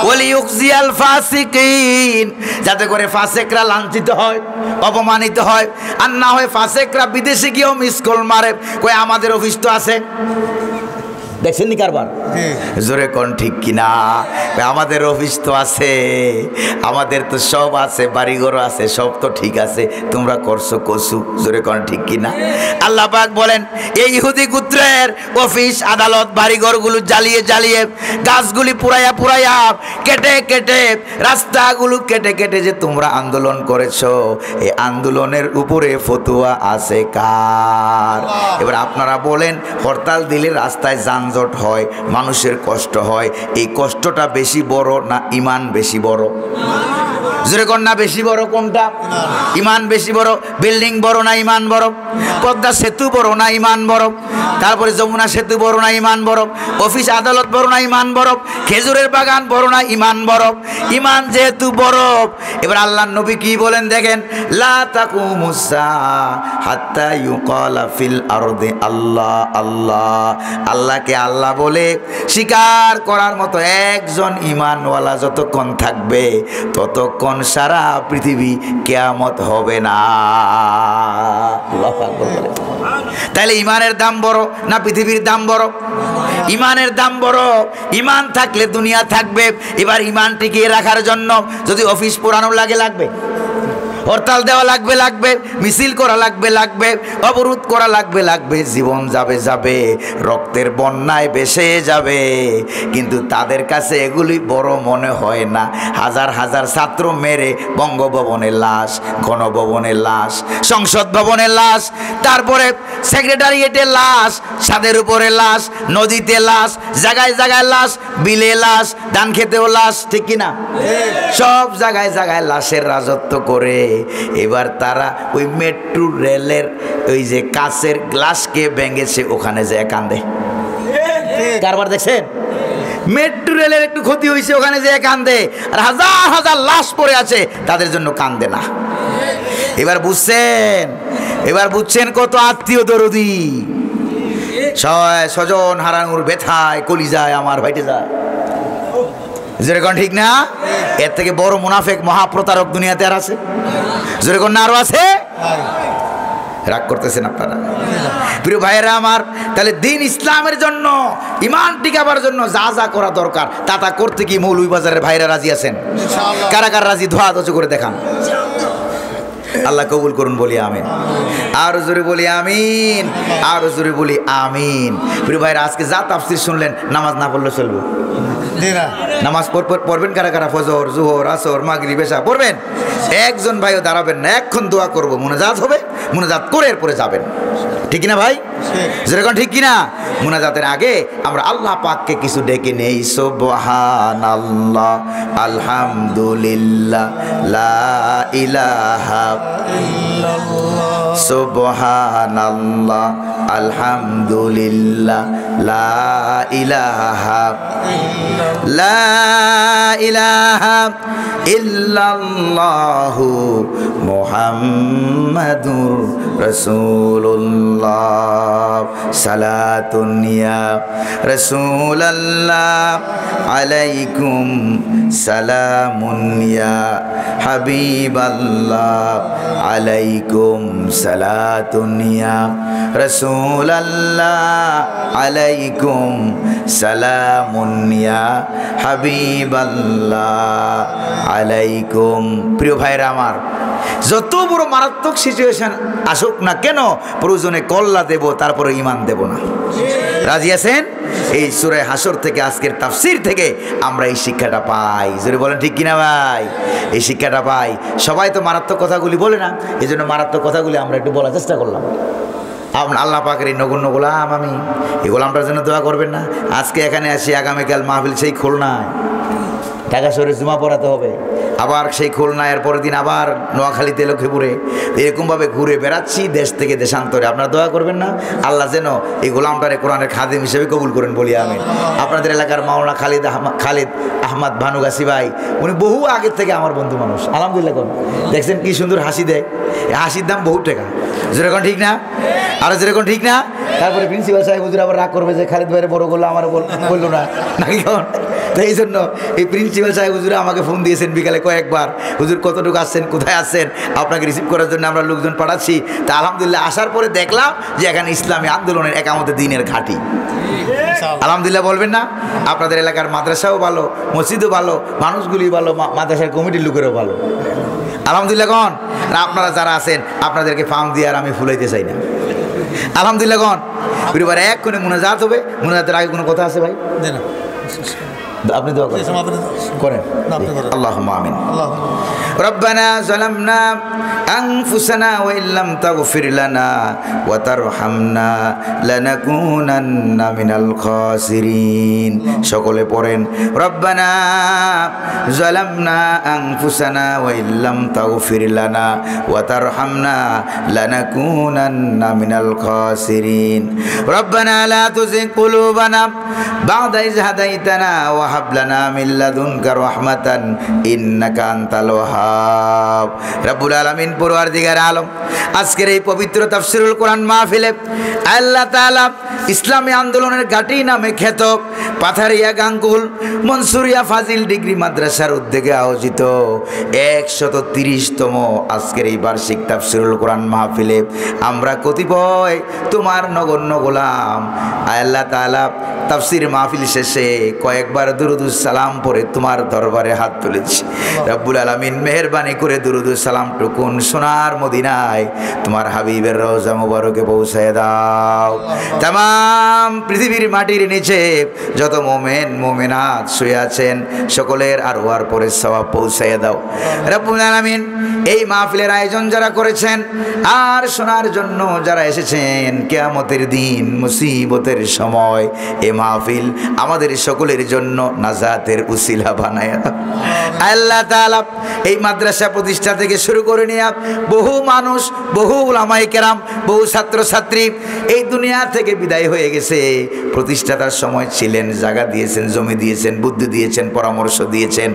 ওয়ালিয়ুখজিয়াল ফাসিকিন, যাতে করে ফাসিকরা লাঞ্ছিত হয়, অপমানিত হয়, আর না হয় ফাসিকরা বিদেশে গিয়েও মিস কল মারে, কই আমাদের অফিস তো আছে। দেখছেন নি কারবার? জোরে কোন ঠিক কিনা? আমাদের অফিস তো আছে, আমাদের তো সব আছে, বাড়িঘর আছে, সব তো ঠিক আছে, তোমরা করছো কসু। জোরে কোন ঠিক কিনা? আল্লাহ পাক বলেন এই ইহুদি গোত্রের অফিস আদালত বাড়িঘরগুলো জ্বালিয়ে জ্বালিয়ে, গাছগুলি পুরাইয়া পুরাইয়া, কেটে কেটে, রাস্তাগুলো কেটে কেটে যে তোমরা আন্দোলন করেছো, এই আন্দোলনের উপরে ফতোয়া আছে কার? এবার আপনারা বলেন, হরতাল দিলে রাস্তায় যানজট হয়, মানুষের কষ্ট হয়, এই কষ্টটা বেশি বড় না ইমান বেশি বড়? যেরকম না বেশি বড় কোনটা? ইমান বেশি বড়। বিল্ডিং বড় না ইমান বড়? পদ্মা সেতু বড় না ইমান বড়? তারপরে যমুনা সেতু বড় না ইমান বড়? অফিস আদালত বড় না ইমান বড়? খেজুরের বাগান বড় না ইমান বড়? ইমান যেহেতু বড়, এবার আল্লাহর নবী কি বলেন দেখেন, লা তাকুমুস সাআ হাত্তা ইউকালা ফিল আরদি আল্লাহ আল্লাহ। আল্লাহকে আল্লাহ বলে স্বীকার করার মতো একজন ইমানওয়ালা যতক্ষণ থাকবে ততক্ষণ সারা পৃথিবী কিয়ামত হবে না। আল্লাহু আকবার বলে। তাহলে ইমানের দাম বড় না পৃথিবীর দাম বড়? ইমানের দাম বড়। ইমান থাকলে দুনিয়া থাকবে। এবার ইমান টিকিয়ে রাখার জন্য যদি অফিস পোড়ানো লাগে, লাগবে, হরতাল দেওয়া লাগবে, লাগবে, মিছিল করা লাগবে, লাগবে, অবরোধ করা লাগবে, লাগবে, জীবন যাবে যাবে, রক্তের বন্যায় ভেসে যাবে, কিন্তু তাদের কাছে এগুলি বড় মনে হয় না। হাজার হাজার ছাত্র মেরে বঙ্গভবনের লাশ, গণভবনের লাশ, সংসদ ভবনের লাশ, তারপরে সেক্রেটারিয়েটের লাশ, ছাদের উপরে লাশ, নদীতে লাশ, জায়গায় জায়গায় লাশ, বিলে লাশ, ধান খেতেও লাশ, ঠিক কিনা? সব জায়গায় জায়গায় লাশের রাজত্ব করে এবার তারা ওই মেট্রো রেলের ওই যে কাচের গ্লাসকে ভেঙেছে ওখানে যায় কান্দে। কারবার দেখছেন? মেট্রো রেলের একটু ক্ষতি হয়েছে ওখানে যে কান্দে, আর হাজার হাজার লাশ পড়ে আছে তাদের জন্য কান্দে না। এবার বুঝছেন কত আত্মীয় দরদি, স্বজন হারানোর ব্যথায় কলিজায় আমার ভাইটে যায়। যেরকম ঠিক না? এর থেকে বড় মুনাফেক মহাপ্রতারক দুনিয়াতে আর আছে? যেরকম না আরো আছে? রাগ করতেছেন আপনারা? প্রিয় ভাইয়েরা আমার, তাহলে দিন ইসলামের জন্য, ইমান টিকাবার জন্য যা যা করা দরকার তা তা করতে কি মৌলভীবাজারের ভাইরা রাজি আছেন? কারা কারা রাজি? ধোয়া দচ করে দেখান। আল্লাহ কবুল করুন, বলি আমিন। আর জোরে বলি আমিন, আর জোরে বলি আমিন। প্রিয় ভাইরা, আজকে যা তাফসীর শুনলেন, নামাজ না পড়লে চলবে? নামাজ পড়বেন কারা কারা? ফজর, জোহর, আসর, মাগরিব, এশা পড়বেন? একজন ভাইও দাঁড়াবেন না, এক্ষণ দোয়া করবো, মুনাজাত হবে, মুনাজাত করে এরপরে যাবেন, ঠিক কিনা ভাই? যেরকম ঠিক কিনা? মুনাজাতের আগে আমরা আল্লাহ পাককে কিছু ডেকে নেই। সুবহানাল্লাহ, আলহামদুলিল্লাহ, লা ইলাহা ইল্লাল্লাহ সুবহানাল্লাহ, আলহামদুলিল্লাহ, লা ইলাহা লা ইলাহা ইল্লাল্লাহু মুহাম্মাদুর রাসূলুল্লাহ। সালাতুন ইয়া রাসূলাল্লাহ আলাইকুম সালামুন ইয়া হাবিবাল্লাহ আলাইকুম সালাতুন ইয়া রাসূলাল্লাহ আলাইকুম সালামুন ইয়া হাবিবাল্লাহ আলাইকুম। প্রিয় ভাইরা আমার, যত বড় মারাত্মক সিচুয়েশন আসুক না কেন, প্রয়োজনে কল্লা দেব, তারপরে ঈমান দেব না। রাজি আছেন? এই সূরা হাসর থেকে, আজকের তাফসীর থেকে আমরা এই শিক্ষাটা পাই। যদি বলেন ঠিক কিনা ভাই, এই শিক্ষাটা পাই। সবাই তো মারাত্মক কথাগুলি বলে না, এই জন্য মারাত্মক কথাগুলি আমরা একটু বলার চেষ্টা করলাম। আল্লাহ পাকের এই নগণ্য গোলাম আমি, এই গোলামটার জন্য দোয়া করবেন না? আজকে এখানে আসি, আগামীকাল মাহফিল সেই খুলনায়, ঢাকা শহরে জুমা পড়াতে হবে, আবার সেই খুলনায়, এর পরের দিন আবার নোয়াখালীতে, লক্ষ্মীপুরে, এরকমভাবে ঘুরে বেড়াচ্ছি দেশ থেকে দেশান্তরে। আপনারা দোয়া করবেন না আল্লাহ যেন এই গোলামটারে কোরআনের খাদিম হিসেবে কবুল করেন, বলি আমি। আপনাদের এলাকার মাওলানা খালিদ আহমদ ভানুগাছি ভাই, উনি বহু আগের থেকে আমার বন্ধু মানুষ, আলহামদুলিল্লাহ। কোন দেখছেন কি সুন্দর হাসি দেয়, এই হাসির দাম বহু টাকা। যেরকম ঠিক না? আরো যেরকম ঠিক না? তারপরে প্রিন্সিপাল সাহেব হুজুর আবার রাগ করবে যে খালিদ ভাইয়ের বড় করলো, আমার বললো না নাকি? কেমন? তো এই জন্য এই প্রিন্সিপাল সাহেব হুজুরে আমাকে ফোন দিয়েছেন বিকালে কয়েকবার, হুজুর কতটুকু আসছেন, কোথায় আসছেন, আপনাকে রিসিভ করার জন্য আমরা লোকজন পাঠাচ্ছি। তা আলহামদুলিল্লাহ আসার পরে দেখলাম যে এখানে ইসলামী আন্দোলনের একামতে দ্বীনের ঘাঁটি। আলহামদুলিল্লাহ বলবেন না? আপনাদের এলাকার মাদ্রাসাও ভালো, মসজিদও ভালো, মানুষগুলি ভালো, মাদ্রাসার কমিটির লোকেরও ভালো, আলহামদুলিল্লাহ। কন আপনারা যারা আছেন আপনাদেরকে ফার্ম দিয়ে আর আমি ফুলাইতে চাই না, আলহামদুলিল্লাহ। কন পরিবার এক্ষুনি মুনাজাত হবে। মুনাজাতের আগে কোনো কথা আছে ভাই? আপনি দোয়া করেন। আল্লাহুম্মা আমিন। রব্বানা যালামনা আনফুসানা ওয়া ইল্লাম তাগফির লানা ওয়া তারহামনা লানাকুনান্না মিনাল খাসিরিন। সকলে পড়েন, রব্বানা যালামনা আনফুসানা ওয়া ইল্লাম তাগফির লানা ওয়া তারহামনা লানাকুনান্না মিনাল খাসিরিন। রব্বানা লা তুযিগ কুলুবানা বা'দা ইয হাদাইতানা ওয়া হাব লানা মিন লাদুনকা রাহমাতান ইন্নাকা আনতাল ওয়াহ্হাব। রব্বুল আলামিন, পরওয়ারদিগার আলম, আজকের এই পবিত্র তাফসীরুল কোরআন মাহফিলে আল্লাহ তাআলা ইসলামী আন্দোলনের ঘাঁটি নামে খ্যাত পাথারিয়া গাঙ্গুল মনসুরিয়া ফাজিল ডিগ্রি মাদ্রাসার উদ্যোগে আয়োজিত 130তম আজকের এই বার্ষিক তাফসীরুল কোরআন মাহফিলে আমরা কতিপয় তোমার নগণ্য গোলাম আল্লাহ তাআলা তাফসীর মাহফিল শেষে কয়েকবার দুরুদুস সালাম পড়ে তোমার দরবারে হাত তুলেছি। রব্বুল আলামিন মেহেরবানি করে দুরুদুস সালাম টুকুন সোনার মদিনায় তোমার হাবিবের রওজা মুবারকে পৌঁছায় দাও। তামাম পৃথিবীর মাটির নিচে যত মোমেন মোমেনাত শুয়ে আছেন সকলের আরওয়ার পরে সওয়াব পৌঁছায় দাও। রব্বুল আলামিন, এই মাহফিলের আয়োজন যারা করেছেন আর শোনার জন্য যারা এসেছেন, কিয়ামতের দিন মুসিবতের সময় এই মাহফিল আমাদের সকলের জন্য নাজাতের উসিলা বানায় দাও। আল্লাহ তাআলা, এই মাদ্রাসা প্রতিষ্ঠা থেকে শুরু করে নিয়ে বহু মানুষ, বহু উলামায়ে কেরাম, বহু ছাত্রছাত্রী এই দুনিয়া থেকে বিদায় হয়ে গেছে। প্রতিষ্ঠাতার সময় ছিলেন, জায়গা দিয়েছেন, জমি দিয়েছেন, বুদ্ধি দিয়েছেন, পরামর্শ দিয়েছেন।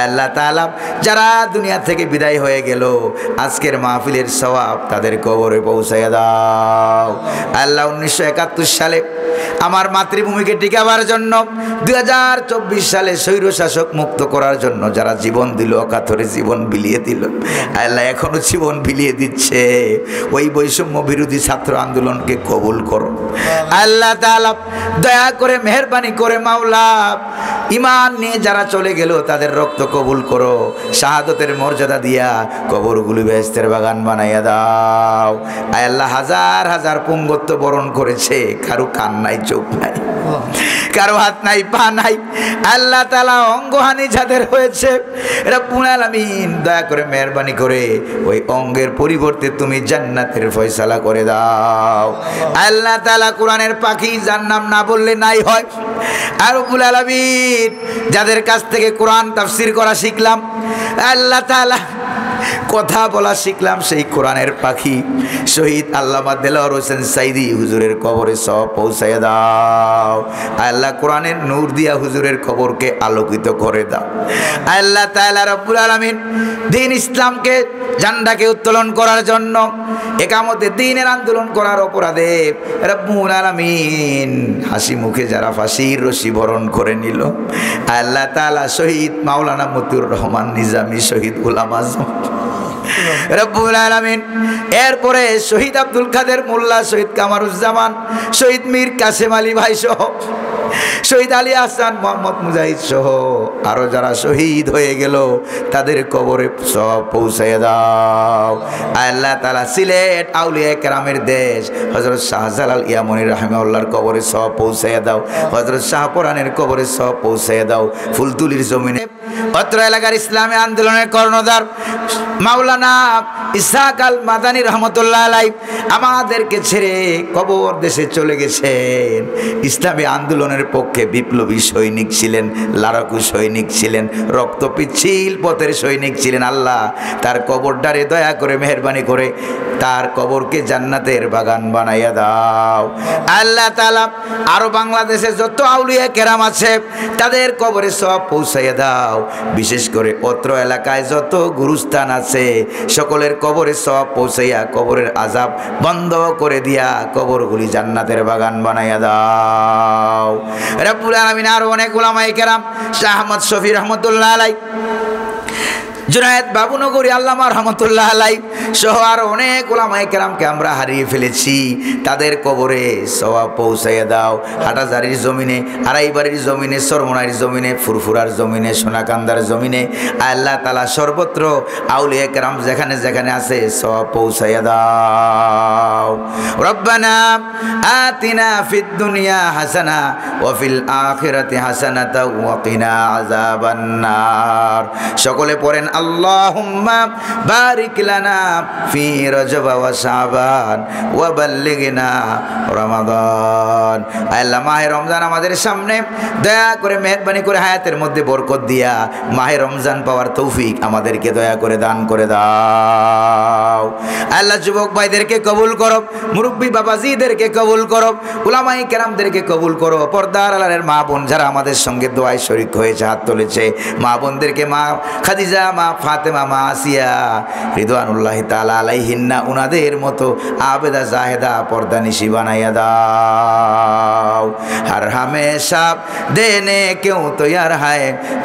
আল্লাহ তাআলা, যারা দুনিয়া থেকে বিদায় হয়ে গেল আজকের মাহফিলের সওয়াব তাদের কবরে পৌঁছায় দাও। আল্লাহ, 1971 সালে আমার মাতৃভূমিকে টিকাবার জন্য, 2024 সালে স্বৈরশাসক মুক্ত করার জন্য যারা জীবন দিল, অকাতরে জীবন বিলিয়ে দিল, আল্লাহ এখনো জীবন বিলিয়ে দিচ্ছে। ওই বৈষম্য বিরোধী ছাত্র আন্দোলনকে কবুল করো। আল্লাহ তাআলা, দয়া করে মেহেরবানি করে মাওলা ঈমান নিয়ে যারা চলে গেল তাদের রক্ত কবুল করো, শাহাদতের মর্যাদা দিয়া কবরগুলি বেহেশতের বাগান বানাইয়া দাও। আয় আল্লাহ, হাজার হাজার পুঙ্গত্ব বরণ করেছে, কারো কান নাই, চোখ নাই, কারো হাত নাই, পা নাই। আল্লাহ তাআলা অঙ্গহানি যাদের হয়েছে, রব্বুল আলামিন দয়া করে মেহেরবানি করে ওই অঙ্গের পরিবর্তে তুমি জান্নাতের ফয়সালা করে দাও। আল্লাহ তাআলা কোরআনের পাখি যার নাম না বললে নাই হয়। আর রব্বুল আলামিন যাদের কাছ থেকে কোরআন তাফসীর করা শিখলাম, আল্লাহ তাআলা কথা বলা শিখলাম, সেই কোরআনের পাখি শহীদ আল্লামা দেলোয়ার হোসেন সাইদি হুজুরের কবরে সব পৌঁছাইয়া দাও। আল্লাহ কোরআনের নূর দিয়া হুজুরের কবরকে আলোকিত করে দাও। আল্লাহ তাআলা রব্বুল আলামিন দ্বীন ইসলামকে ঝান্ডাকে উত্তোলন করার জন্য একামতে দ্বীনের আন্দোলন করার অপরাধে রব্বুল আলামিন হাসি মুখে যারা ফাঁসির রশি বরণ করে নিল, আল্লাহ তাআলা শহীদ মাওলানা মতিউর রহমান নিজামী, শহীদ গোলাম আজম রব্বুল আলামিন, এরপরে শহীদ আব্দুল কাদের মোল্লা, শহীদ কামারুজ্জামান, শহীদ মীর কাসেম আলী ভাই সহ, শহীদ আলী হাসান, মোহাম্মদ মুজাহিদ সহ আরো যারা শহীদ হয়ে গেল তাদের কবরে সব পৌঁছাইয়া দাও। আল্লাহ তাআলা সিলেট আউলিয়া কেরামের দেশ হযরত শাহজালাল ইয়ামানী রাহিমাহুল্লাহর কবরে সব পৌঁছাইয়া দাও। হযরত শাহপরানের কবরে সব পৌঁছাইয়া দাও। ফুলতুলির জমিনে অত্র এলাকার ইসলামী আন্দোলনের কর্ণধার মাওলানা ইসহাক আল মাদানী রহমতুল্লাহ আলাইহি আমাদেরকে ছেড়ে কবর দেশে চলে গেছেন। ইসলামী আন্দোলনের পক্ষে বিপ্লবী সৈনিক ছিলেন, লাড়াকু সৈনিক ছিলেন, রক্ত পিচ্ছিল পথের সৈনিক ছিলেন। আল্লাহ তার কবরটারে দয়া করে মেহেরবানি করে তার কবরকে জান্নাতের বাগান বানাইয়া দাও। আল্লাহ তাআলা আরো বাংলাদেশে যত আউলিয়া কেরাম আছে তাদের কবরে সব পৌঁছাইয়া দাও। বিশেষ করে অত্র এলাকায় যত গুরুস্থান আছে সকলের কবরে সব পৌঁছাইয়া কবরের আযাব বন্ধ করে দিয়া কবরগুলি জান্নাতের বাগান বানাইয়া দাও। রব্বুল আলামিন আরো অনেক উলামায়ে কেরাম, শাহ আহমদ শফি রহমতুল্লাহ আলাইহি, জুনায়েদ বাবুনগরী আল্লামা রহমতুল্লাহ আলাইহি সহ আরো অনেক উলামায়ে কেরামকে আমরা হারিয়ে ফেলেছি, তাদের কবরে সওয়াব পৌঁছাইয়া দাও। হাটাজারির জমিনে, আড়াইবাড়ির জমিনে, সরমনাইর জমিনে, ফুরফুরার জমিনে, সোনাকান্দার জমিনে, আল্লাহ তাআলা সর্বত্র আউলিয়া কেরাম যেখানে যেখানে আছে সওয়াব পৌঁছাইয়া দাও। রব্বানা আতিনা ফিদ দুনিয়া হাসানা ওয়া ফিল আখিরাতি হাসানাতা ওয়া কিনা আযাবান নার। সকলে পড়েন আল্লাহুম্মা বারিক লানা ফি রজব ওয়া শাবান ওয়া বাল্লিগনা রমাদান। আল্লাহ মাহে রমজান আমাদের সামনে, দয়া করে মেহেরবানি করে হায়াতের মধ্যে বরকত দিয়া মাহে রমজান পাওয়ার তৌফিক আমাদেরকে দয়া করে দান করে দাও। আল্লাহ যুবক ভাইদেরকে কবুল করো, মুরব্বী বাবাজিদেরকে কবুল করো, উলামায়ে কেরামদেরকে কবুল করো। পর্দার আড়ালের মা বোন যারা আমাদের সঙ্গে দোয়ায় শরীক হয়েছে, হাত তুলেছে, মা বোনদেরকে, মা খাদিজা, মা ফাতেমা, মা আসিয়া রিদওয়ানুল্লাহি তাআলা আলাইহিন্না উনাদের মতো আবেদা জাহেদা পর্দানিশি বানাইয়া দাও। हर हमेशा देने क्यों तैयार है,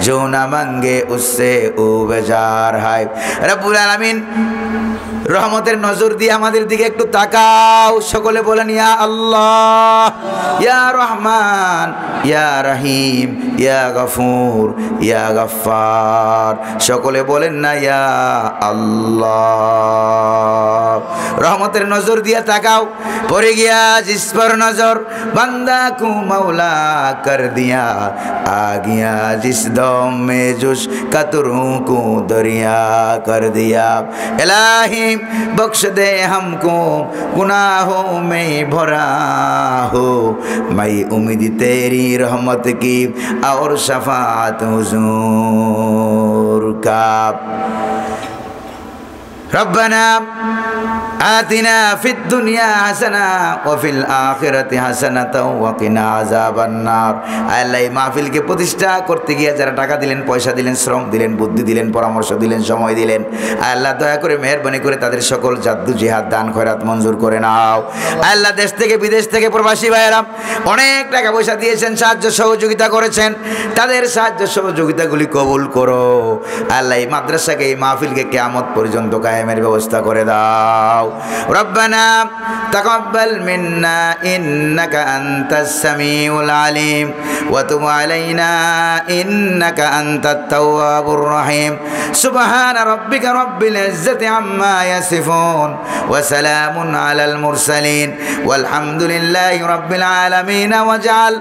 जो न मांगे उससे ও বেজার है। রব্বুল আলামিন রহমতের নজর দিয়ে আমাদের দিকে একটু তাকাও। সকলে বলেন ইয়া আল্লাহ, ইয়া রহমান, ইয়া রহিম, ইয়া গফুর, ইয়া গফফার। সকলে বলেন না ইয়া আল্লাহ। রহমতের নজর দিয়ে তাকাও। পড়ে গিয়া जिस पर नजर बंदा को मौला कर दिया, आ गया जिस दम में जोश कतरों को दरिया कर दिया। इलाही बख्श दे हमको गुनाहों में भरा हो, मैं उम्मीद तेरी रहमत की और शफाअत हुजूर का। रब्बना आतिना फिद दुनिया हसना व फिल आखिरति হাসানাতা ওয়া কিনা আযাবান নার। আল্লাহ এই মাহফিলকে প্রতিষ্ঠা করতে গিয়ে যারা টাকা দিলেন, পয়সা দিলেন, শ্রম দিলেন, বুদ্ধি দিলেন, পরামর্শ দিলেন, সময় দিলেন, আল্লাহ দয়া করে মেহেরবানি করে তাদের সকল জাদ্দু জিহাদ দান খয়রাত মঞ্জুর করে নাও। আল্লাহ দেশ থেকে বিদেশ থেকে প্রবাসী ভাইয়েরা অনেক টাকা পয়সা দিয়েছেন, সাহায্য সহযোগিতা করেছেন, তাদের সাহায্য সহযোগিতাগুলি কবুল করো। আল্লাহ এই মাদ্রাসাকে, এই মাহফিলকে কিয়ামত পর্যন্ত কায়েমের ব্যবস্থা করে দাও। রব্বানা তাকাব্বাল মিন্না ইন্নাকা আনতাস সামিউল আলিম ওয়া তুব আলাইনা ইন্নাকা আনতাত তাওয়াবুর রহিম সুবহানা রাব্বিকা রাব্বিল ইজ্জাতি আম্মা ইয়াসিফুন ওয়া সালামুন আলাল মুরসালিন ওয়ালহামদুলিল্লাহি রাব্বিল আলামিন ওয়াজআল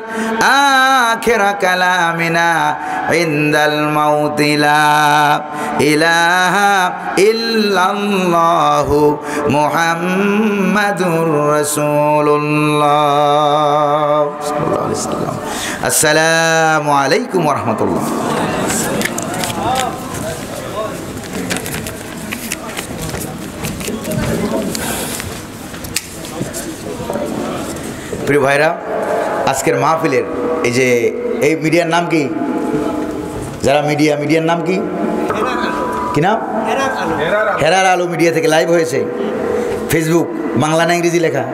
আখিরা কালামিনা ইনদাল মাউতি লা ইলাহা ইল্লাল্লাহু মুহাম্মাদুর রাসূলুল্লাহ সাল্লাল্লাহু আলাইহি ওয়াসাল্লাম। আসসালামু আলাইকুম ওয়া রাহমাতুল্লাহ। প্রিয় ভাইরা, আজকের মাহফিলের এই যে এই মিডিয়ার নাম কি? যারা মিডিয়ার নাম কি? কি নাম? হেরার আলো মিডিয়া থেকে লাইভ হয়েছে। ফেসবুক বাংলা না ইংরেজি লেখা?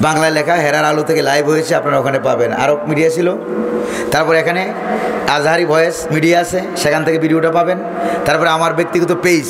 বাংলায় লেখা। হেরার আলো থেকে লাইভ হয়েছে, আপনারা ওখানে পাবেন। আরও মিডিয়া ছিল, তারপর এখানে আজহারি ভয়েস মিডিয়া আছে, সেখান থেকে ভিডিওটা পাবেন। তারপরে আমার ব্যক্তিগত পেজ